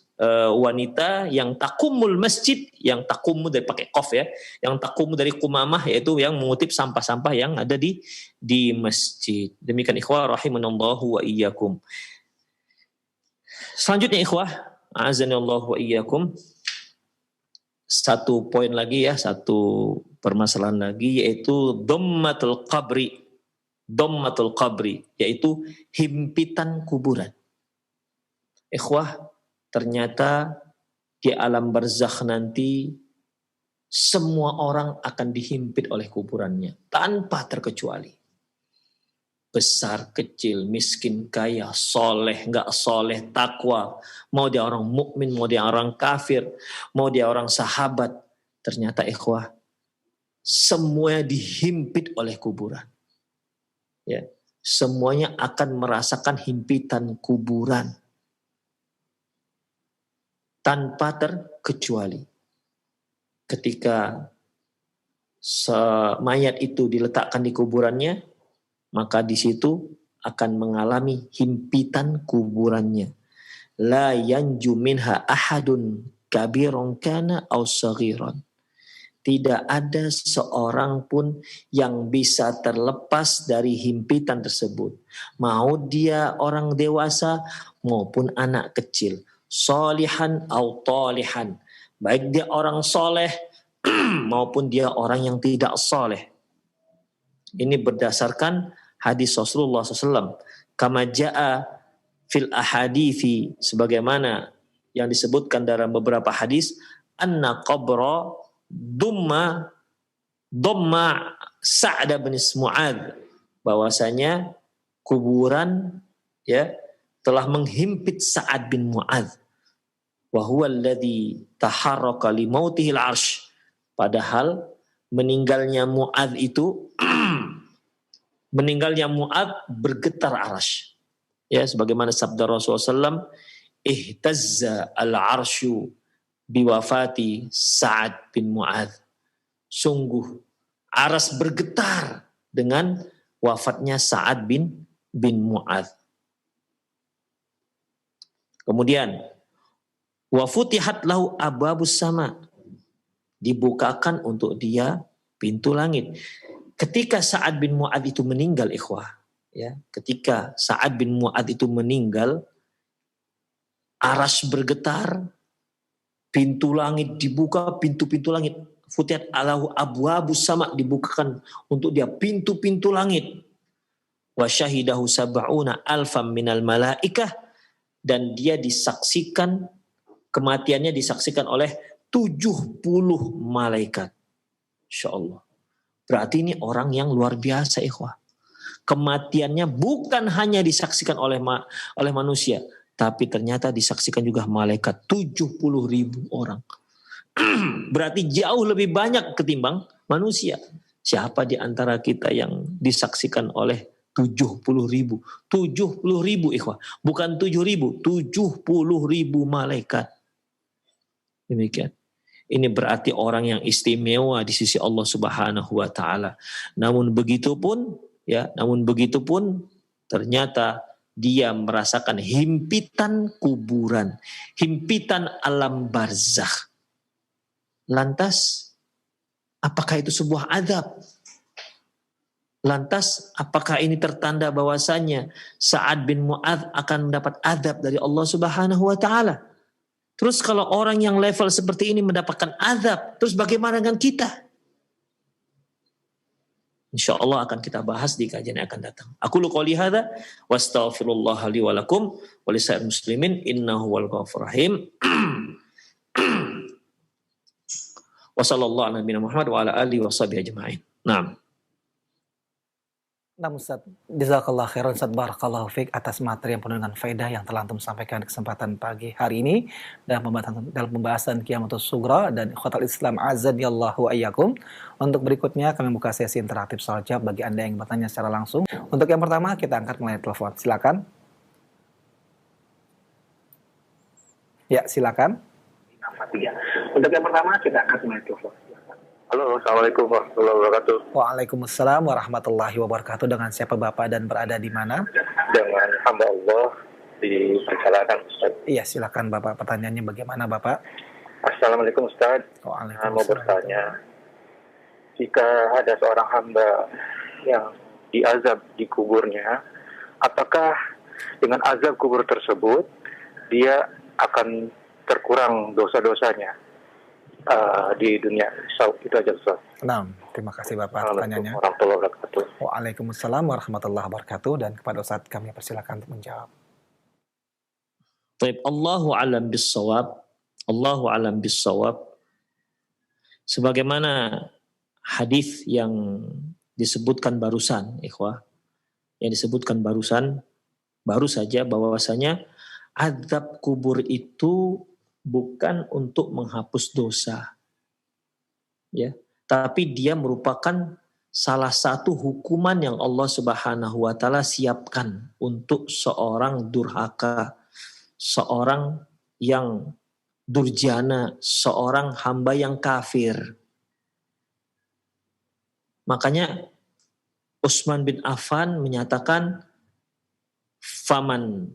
[SPEAKER 1] wanita yang takumul masjid, yang takumu dari pakai qaf ya, yang takumu dari kumamah, yaitu yang mengutip sampah-sampah yang ada di masjid. Demikian ikhwah rahimanallahu wa iyyakum. Selanjutnya ikhwah azanallahu wa iyyakum, satu poin lagi ya, satu permasalahan lagi, yaitu dhammatul qabri. Dhammatul qabri yaitu himpitan kuburan. Ikhwah, ternyata di alam barzakh nanti semua orang akan dihimpit oleh kuburannya tanpa terkecuali. Besar, kecil, miskin, kaya, soleh, enggak soleh, takwa, mau dia orang mukmin, mau dia orang kafir, mau dia orang sahabat, ternyata ikhwah semuanya dihimpit oleh kuburan. Ya, semuanya akan merasakan himpitan kuburan tanpa terkecuali. Ketika mayat itu diletakkan di kuburannya, maka di situ akan mengalami himpitan kuburannya. La yanju minha ahadun kabiron kana aw saghiran. Tidak ada seorang pun yang bisa terlepas dari himpitan tersebut. Mau dia orang dewasa maupun anak kecil. Solihan aw talihan. Baik dia orang soleh maupun dia orang yang tidak soleh. Ini berdasarkan hadis Rasulullah SAW. Kama ja'a fil ahadithi, sebagaimana yang disebutkan dalam beberapa hadis, anna qabra dumma Sa'd bin Mu'adz, bahwasanya kuburan ya telah menghimpit Sa'ad bin Mu'adz. Wa huwa alladhi taharraka li mautihil arsy. Padahal meninggalnya Mu'adz itu bergetar arsy. Ya, sebagaimana sabda Rasulullah SAW, ihtazza al-arsyu biwafati Sa'ad bin Mu'adz. Sungguh aras bergetar dengan wafatnya Sa'ad bin Mu'adz. Kemudian wa futihat lahu abwabus sama, dibukakan untuk dia pintu langit. Ketika Sa'ad bin Mu'adz itu meninggal ikhwah, ya, ketika Sa'ad bin Mu'adz itu meninggal, aras bergetar, pintu langit dibuka, pintu-pintu langit, futihat alahu abwabus sama, dibukakan untuk dia pintu-pintu langit. Wa syahidahu sab'una alfam minal malaikah, dan dia disaksikan, kematiannya disaksikan oleh 70 malaikat. Insyaallah. Berarti ini orang yang luar biasa ikhwah. Kematiannya bukan hanya disaksikan oleh manusia, tapi ternyata disaksikan juga malaikat 70.000 orang. Berarti jauh lebih banyak ketimbang manusia. Siapa di antara kita yang disaksikan oleh 70.000? 70.000 ikhwah. Bukan 7.000, 70.000 malaikat. Demikian. Ini berarti orang yang istimewa di sisi Allah Subhanahu wa taala. Namun begitu pun ternyata dia merasakan himpitan kuburan, himpitan alam barzakh. Lantas apakah itu sebuah azab? Lantas apakah ini tertanda bahwasanya Sa'ad bin Mu'adz akan mendapat azab dari Allah Subhanahu wa taala? Terus kalau orang yang level seperti ini mendapatkan azab, terus bagaimana dengan kita? Insyaallah akan kita bahas di kajian yang akan datang. Aku lu qouli hadza wastaghfirullah li wa lakum wa lisa'il muslimin innahu wal ghafurur rahim. Wa sallallahu ala nabiyina Muhammad wa ala alihi washabihi ajmain. Naam.
[SPEAKER 2] Nah Ustaz, jazakallah khairan Ustaz, barakallahu fiik atas materi yang penuh dengan faedah yang telah antum sampaikan di kesempatan pagi hari ini dalam pembahasan Qiyamatus Sughra dan Ikhwatal Islam azanillahu ayyakum. Untuk berikutnya kami buka sesi interaktif soal jawab bagi Anda yang bertanya secara langsung. Untuk yang pertama kita angkat melalui telepon. Silakan. Ya, silakan.
[SPEAKER 3] Untuk yang pertama kita angkat melalui telepon. Halo, Assalamualaikum warahmatullahi wabarakatuh.
[SPEAKER 2] Waalaikumsalam warahmatullahi wabarakatuh. Dengan siapa Bapak dan berada di mana?
[SPEAKER 3] Dengan hamba Allah di perjalanan Ustaz.
[SPEAKER 2] Iya, silakan Bapak. Pertanyaannya bagaimana Bapak?
[SPEAKER 3] Assalamualaikum Ustaz.
[SPEAKER 2] Waalaikumsalam.
[SPEAKER 3] Mau bertanya, jika ada seorang hamba yang diazab di kuburnya, apakah dengan azab kubur tersebut dia akan terkurang dosa-dosanya di dunia? Itu aja Ustaz.
[SPEAKER 2] Nah, terima kasih Bapak pertanyaannya.
[SPEAKER 3] Warahmatullahi wabarakatuh.
[SPEAKER 2] Waalaikumsalam warahmatullahi wabarakatuh, dan kepada Ustaz kami persilakan untuk menjawab.
[SPEAKER 1] Baik, Allahu alam bissawab. Allahu alam bissawab. Sebagaimana hadis yang disebutkan barusan, ikhwah, yang disebutkan barusan, baru saja bahwasanya azab kubur itu bukan untuk menghapus dosa, ya, tapi dia merupakan salah satu hukuman yang Allah Subhanahu wa taala siapkan untuk seorang durhaka, seorang yang durjana, seorang hamba yang kafir. Makanya Utsman bin Affan menyatakan faman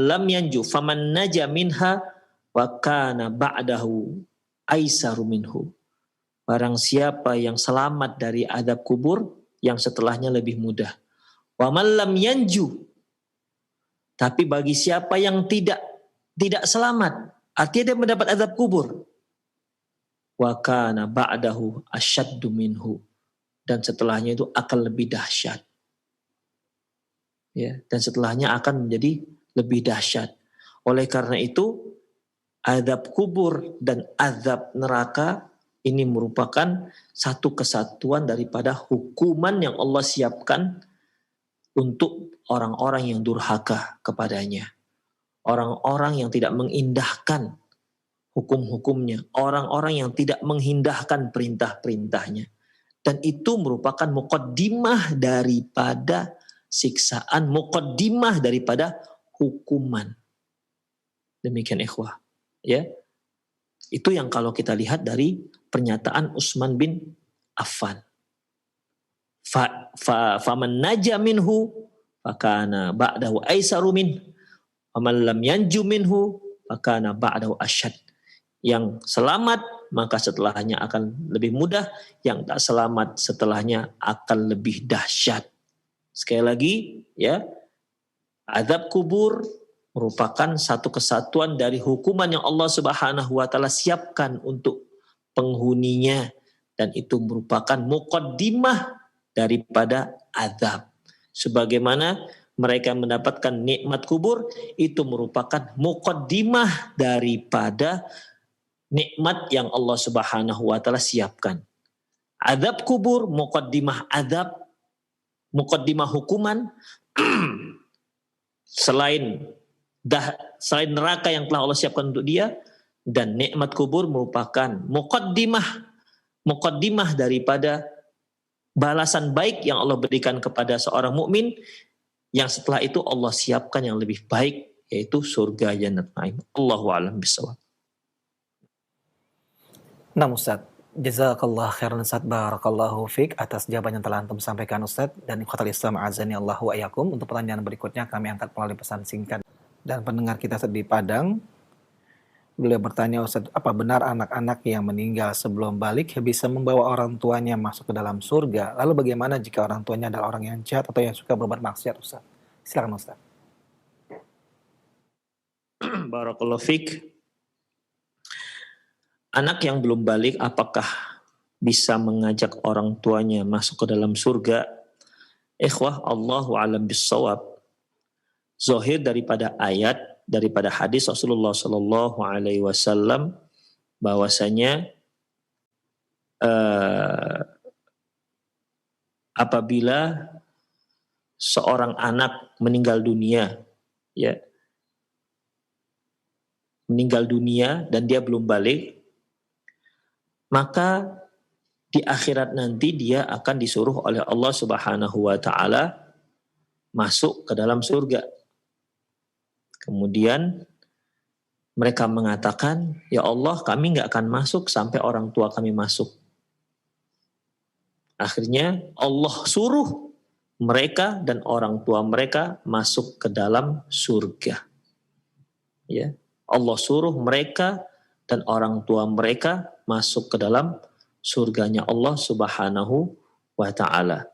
[SPEAKER 1] lam yanju faman naja minha wa kana ba'dahu aisaru minhu. Barang siapa yang selamat dari azab kubur, yang setelahnya lebih mudah. Wa man lam yanju, tapi bagi siapa yang tidak selamat, artinya dia mendapat azab kubur, wa kana ba'dahu asyaddu minhu, dan setelahnya itu akan lebih dahsyat. Ya, dan setelahnya akan menjadi lebih dahsyat. Oleh karena itu, azab kubur dan azab neraka ini merupakan satu kesatuan daripada hukuman yang Allah siapkan untuk orang-orang yang durhaka kepadanya. Orang-orang yang tidak mengindahkan hukum-hukumnya. Orang-orang yang tidak mengindahkan perintah-perintahnya. Dan itu merupakan muqaddimah daripada siksaan, muqaddimah daripada hukuman. Demikian ikhwah. Ya. Itu yang kalau kita lihat dari pernyataan Utsman bin Affan. Faman naja minhu fakana ba'dahu aisaru min, faman lam yanju minhu fakana ba'dahu asyad. Yang selamat maka setelahnya akan lebih mudah, yang tak selamat setelahnya akan lebih dahsyat. Sekali lagi ya, azab kubur merupakan satu kesatuan dari hukuman yang Allah Subhanahu wa taala siapkan untuk penghuninya, dan itu merupakan muqaddimah daripada azab. Sebagaimana mereka mendapatkan nikmat kubur, itu merupakan muqaddimah daripada nikmat yang Allah Subhanahu wa taala siapkan. Azab kubur muqaddimah azab, muqaddimah hukuman. selain neraka yang telah Allah siapkan untuk dia, dan nikmat kubur merupakan muqaddimah daripada balasan baik yang Allah berikan kepada seorang mukmin, yang setelah itu Allah siapkan yang lebih baik, yaitu surga jannat naim. Allahu a'lam bishawab.
[SPEAKER 2] Nah Ustaz, jazakallah khairan Ustaz, barakallahu fiik atas jawaban yang telah antum sampaikan Ustaz, dan ikhwatal Islam azanillahu ayyakum. Untuk pertanyaan berikutnya kami angkat melalui pesan singkat dan pendengar kita di Padang. Beliau bertanya, Ustaz, apa benar anak-anak yang meninggal sebelum balik bisa membawa orang tuanya masuk ke dalam surga? Lalu bagaimana jika orang tuanya adalah orang yang jahat atau yang suka berbuat maksiat, Ustaz? Silakan Ustaz.
[SPEAKER 1] Barakallahu fiik. Anak yang belum balik apakah bisa mengajak orang tuanya masuk ke dalam surga? Ikhwah, Allahu a'lam bissawab. Zahir daripada ayat, daripada hadis Rasulullah Sallallahu Alaihi Wasallam bahwasanya apabila seorang anak meninggal dunia, ya, meninggal dunia dan dia belum balik, maka di akhirat nanti dia akan disuruh oleh Allah Subhanahu wa taala masuk ke dalam surga. Kemudian mereka mengatakan, ya Allah, kami nggak akan masuk sampai orang tua kami masuk. Akhirnya Allah suruh mereka dan orang tua mereka masuk ke dalam surga. Ya, Allah suruh mereka dan orang tua mereka masuk ke dalam surganya Allah Subhanahu wa taala.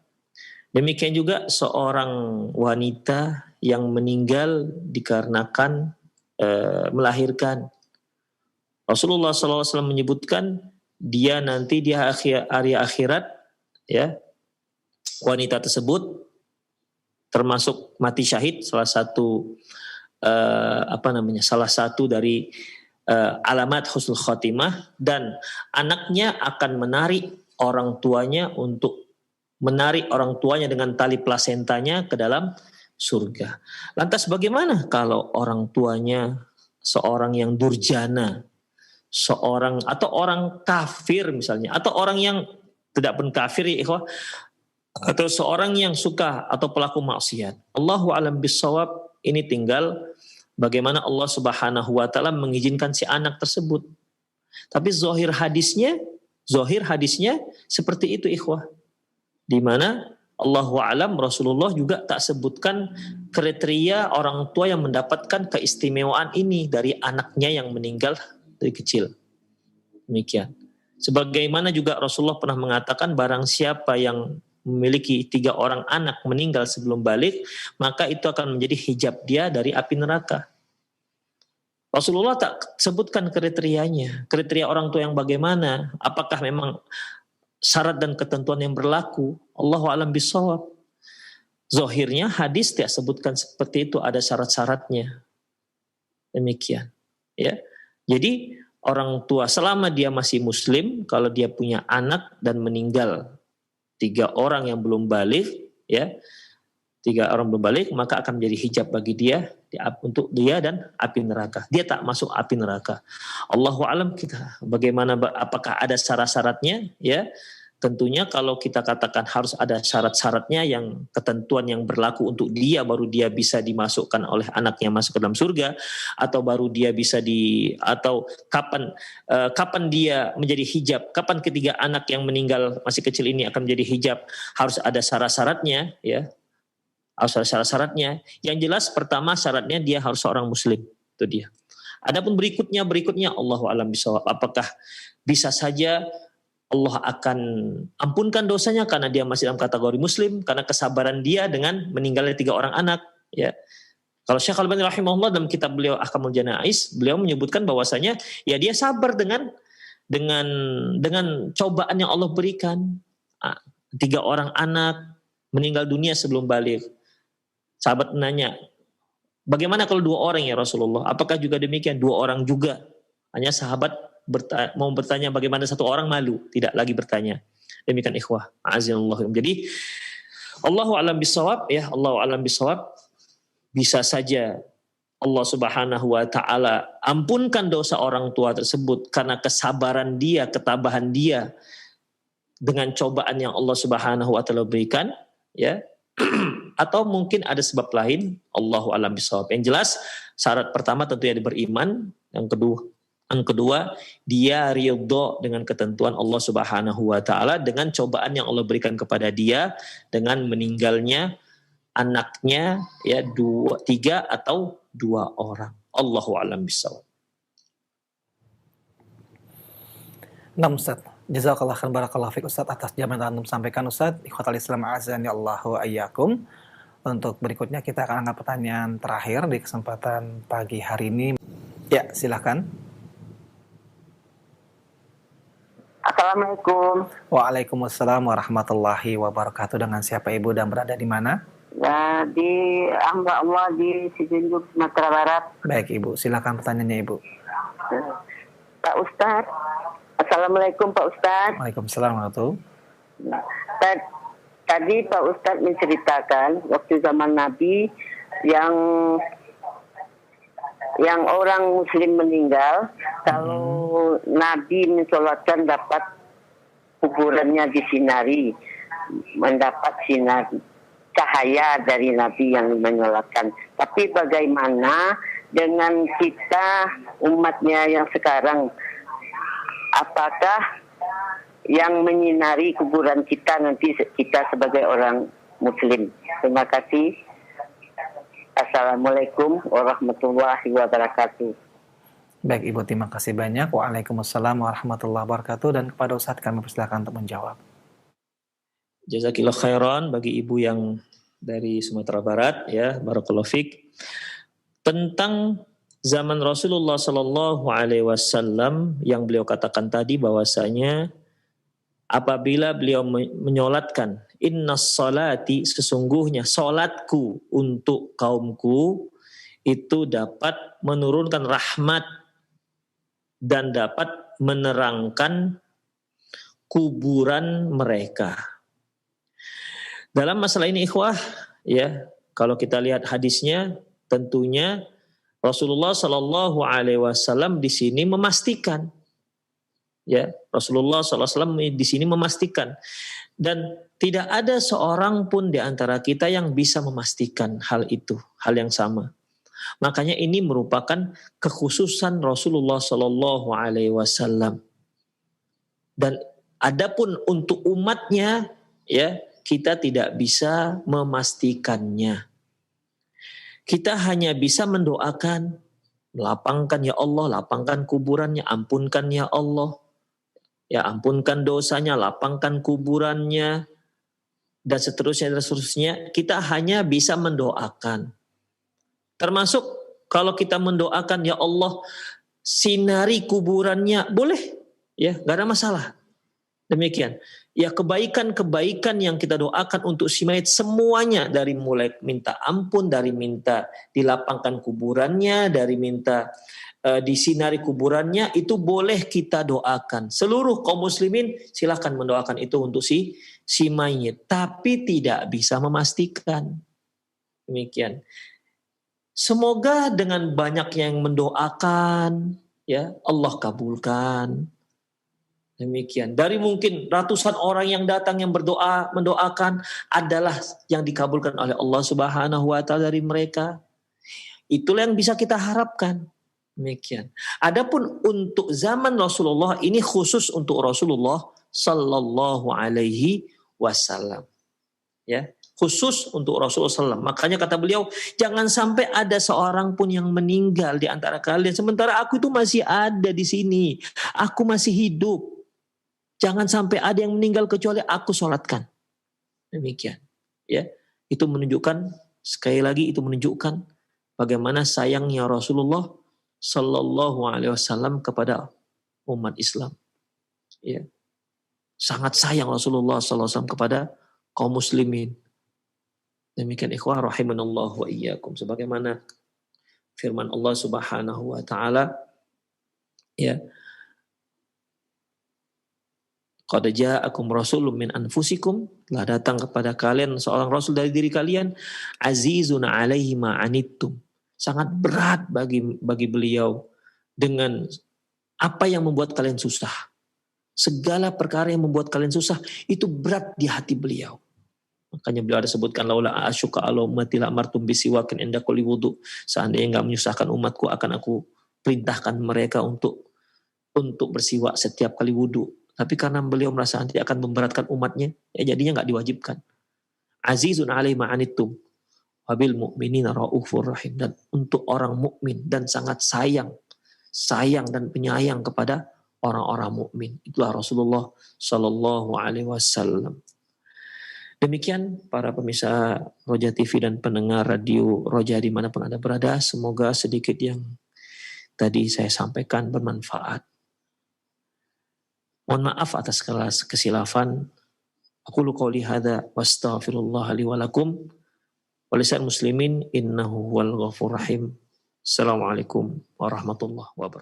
[SPEAKER 1] Demikian juga seorang wanita yang meninggal dikarenakan melahirkan. Rasulullah SAW menyebutkan dia nanti di hari akhirat, ya, wanita tersebut termasuk mati syahid, salah satu salah satu dari alamat husnul khotimah, dan anaknya akan menarik orang tuanya dengan tali plasentanya ke dalam surga. Lantas bagaimana kalau orang tuanya seorang yang durjana, atau orang kafir misalnya, atau orang yang tidak pun kafir, ya ikhwah, atau seorang yang suka atau pelaku maksiat? Allahu a'lam bissawab. Ini tinggal bagaimana Allah Subhanahu wa taala mengizinkan si anak tersebut. Tapi zahir hadisnya seperti itu, ikhwah. Di mana Allahu a'lam, Rasulullah juga tak sebutkan kriteria orang tua yang mendapatkan keistimewaan ini dari anaknya yang meninggal dari kecil. Demikian. Sebagaimana juga Rasulullah pernah mengatakan, barang siapa yang memiliki 3 orang anak meninggal sebelum balik, maka itu akan menjadi hijab dia dari api neraka. Rasulullah tak sebutkan kriterianya. Kriteria orang tua yang bagaimana? Apakah memang syarat dan ketentuan yang berlaku? Allahu a'lam bishawab. Zahirnya hadis tidak sebutkan seperti itu, ada syarat-syaratnya. Demikian. Ya. Jadi orang tua selama dia masih muslim, kalau dia punya anak dan meninggal 3 orang yang belum balik, ya, 3 orang belum balik, maka akan menjadi hijab bagi dia untuk dia dan api neraka. Dia tak masuk api neraka. Allahu a'lam kita. Bagaimana, apakah ada syarat-syaratnya? Ya, tentunya kalau kita katakan harus ada syarat-syaratnya, yang ketentuan yang berlaku untuk dia, baru dia bisa dimasukkan oleh anaknya masuk ke dalam surga, atau baru dia bisa atau kapan dia menjadi hijab, kapan ketiga anak yang meninggal masih kecil ini akan menjadi hijab, harus ada syarat-syaratnya, ya. Harus ada syarat-syaratnya. Yang jelas pertama syaratnya dia harus seorang muslim, itu dia. Adapun berikutnya Allahu a'lam bishawab. Apakah bisa saja Allah akan ampunkan dosanya karena dia masih dalam kategori muslim, karena kesabaran dia dengan meninggalnya 3 orang anak, ya. Kalau Syekh Al-Albani rahimahullah dalam kitab beliau Ahkamul Janaiz, beliau menyebutkan bahwasanya ya dia sabar dengan cobaan yang Allah berikan. 3 orang anak meninggal dunia sebelum balik. Sahabat nanya, bagaimana kalau 2 orang ya Rasulullah? Apakah juga demikian? 2 orang juga. Hanya sahabat mau bertanya bagaimana 1 orang, malu, tidak lagi bertanya. Demikian ikhwah, azinallahu. Jadi Allahu a'lam bishawab, ya, Allahu a'lam bishawab. Bisa saja Allah Subhanahu wa taala ampunkan dosa orang tua tersebut karena kesabaran dia, ketabahan dia dengan cobaan yang Allah Subhanahu wa taala berikan, ya. Atau mungkin ada sebab lain, Allahu a'lam bishawab. Yang jelas syarat pertama tentunya dia beriman, yang kedua dia ridho dengan ketentuan Allah Subhanahu wa taala dengan cobaan yang Allah berikan kepada dia dengan meninggalnya anaknya, ya, 3 atau 2 orang. Allahu a'lam bishawab.
[SPEAKER 2] Nah, Ustaz, jazakallah khairan, barakallahu fiik Ustaz atas jawaban yang antum sampaikan Ustaz. Ikhwatal Islam azani Allahu ayyakum. Untuk berikutnya kita akan angkat pertanyaan terakhir di kesempatan pagi hari ini. Ya, silakan.
[SPEAKER 4] Assalamualaikum.
[SPEAKER 2] Waalaikumsalam warahmatullahi wabarakatuh. Dengan siapa Ibu dan berada di mana?
[SPEAKER 4] Ya, di hamba Allah di Sijunjung, Sumatera Barat.
[SPEAKER 2] Baik Ibu, silakan pertanyaannya Ibu.
[SPEAKER 4] Pak Ustadz. Assalamualaikum Pak Ustadz.
[SPEAKER 2] Waalaikumsalam warahmatullahi wabarakatuh.
[SPEAKER 4] Tadi Pak Ustadz menceritakan waktu zaman Nabi yang orang Muslim meninggal, kalau Nabi mensolatkan dapat kuburannya disinari, mendapat sinar cahaya dari Nabi yang menyolatkan. Tapi bagaimana dengan kita umatnya yang sekarang? Apakah yang menyinari kuburan kita nanti kita sebagai orang Muslim? Terima kasih. Assalamualaikum warahmatullahi wabarakatuh.
[SPEAKER 2] Baik Ibu, terima kasih banyak. Waalaikumsalam warahmatullahi wabarakatuh. Dan kepada Ustadz kami persilakan untuk menjawab.
[SPEAKER 1] Jazakillah khairan bagi Ibu yang dari Sumatera Barat, ya, barakallahu fiik. Tentang zaman Rasulullah Sallallahu Alaihi Wasallam yang beliau katakan tadi bahwasanya apabila beliau menyolatkan innas salati, sesungguhnya solatku untuk kaumku itu dapat menurunkan rahmat dan dapat menerangkan kuburan mereka. Dalam masalah ini ikhwah, ya, kalau kita lihat hadisnya, tentunya Rasulullah Sallallahu Alaihi Wasallam di sini memastikan, ya, Rasulullah SAW di sini memastikan, dan tidak ada seorang pun di antara kita yang bisa memastikan hal itu, hal yang sama. Makanya ini merupakan kekhususan Rasulullah Sallallahu Alaihi Wasallam. Dan adapun untuk umatnya, ya, kita tidak bisa memastikannya. Kita hanya bisa mendoakan, melapangkan ya Allah, lapangkan kuburannya, ampunkan ya Allah. Ya, ampunkan dosanya, lapangkan kuburannya, dan seterusnya. Kita hanya bisa mendoakan. Termasuk kalau kita mendoakan, ya Allah, sinari kuburannya, boleh, ya, gak ada masalah. Demikian. Ya, kebaikan-kebaikan yang kita doakan untuk si mayit semuanya, dari mulai minta ampun, dari minta dilapangkan kuburannya, dari minta disinari kuburannya, itu boleh kita doakan. Seluruh kaum muslimin silahkan mendoakan itu untuk si mayit, tapi tidak bisa memastikan. Demikian. Semoga dengan banyak yang mendoakan, ya, Allah kabulkan. Demikian. Dari mungkin ratusan orang yang datang yang mendoakan adalah yang dikabulkan oleh Allah Subhanahu wa taala dari mereka. Itulah yang bisa kita harapkan. Demikian. Adapun untuk zaman Rasulullah, ini khusus untuk Rasulullah Sallallahu Alaihi Wasallam. Ya, khusus untuk Rasulullah SAW. Makanya kata beliau, jangan sampai ada seorang pun yang meninggal di antara kalian sementara aku itu masih ada di sini. Aku masih hidup. Jangan sampai ada yang meninggal kecuali aku sholatkan. Demikian. Ya, itu menunjukkan, sekali lagi itu menunjukkan bagaimana sayangnya Rasulullah Sallallahu Alaihi Wasallam kepada umat Islam. Ya, sangat sayang Rasulullah Sallallahu Alaihi Wasallam kepada kaum muslimin. Demikian ikhwah rahimanallah wa iyyakum. Sebagaimana firman Allah Subhanahu wa taala, ya, qad ja'akum rasulun min anfusikum, telah datang kepada kalian seorang rasul dari diri kalian, azizun 'alaihi ma anittum, sangat berat bagi beliau dengan apa yang membuat kalian susah. Segala perkara yang membuat kalian susah itu berat di hati beliau. Makanya beliau ada sebutkan, laula asyuka ala ummati la amartum bisiwakin inda kulli wudu. Seandainya enggak menyusahkan umatku, akan aku perintahkan mereka untuk bersiwak setiap kali wudu. Tapi karena beliau merasa nanti akan memberatkan umatnya, ya jadinya enggak diwajibkan. Azizun 'alaihi ma anittum wabil mu'minina raufur rahim, dan untuk orang mukmin dan sangat sayang dan penyayang kepada orang-orang mukmin. Itulah Rasulullah Sallallahu Alaihi Wasallam. Demikian para pemirsa Roja TV dan pendengar radio Roja dimanapun Anda berada, semoga sedikit yang tadi saya sampaikan bermanfaat. Mohon maaf atas segala kesilafan. Aqulu qouli hadza wastaghfirullah li wa lakum wa lisal muslimin innahu huwal ghafurur rahim. Assalamualaikum warahmatullahi wabarakatuh.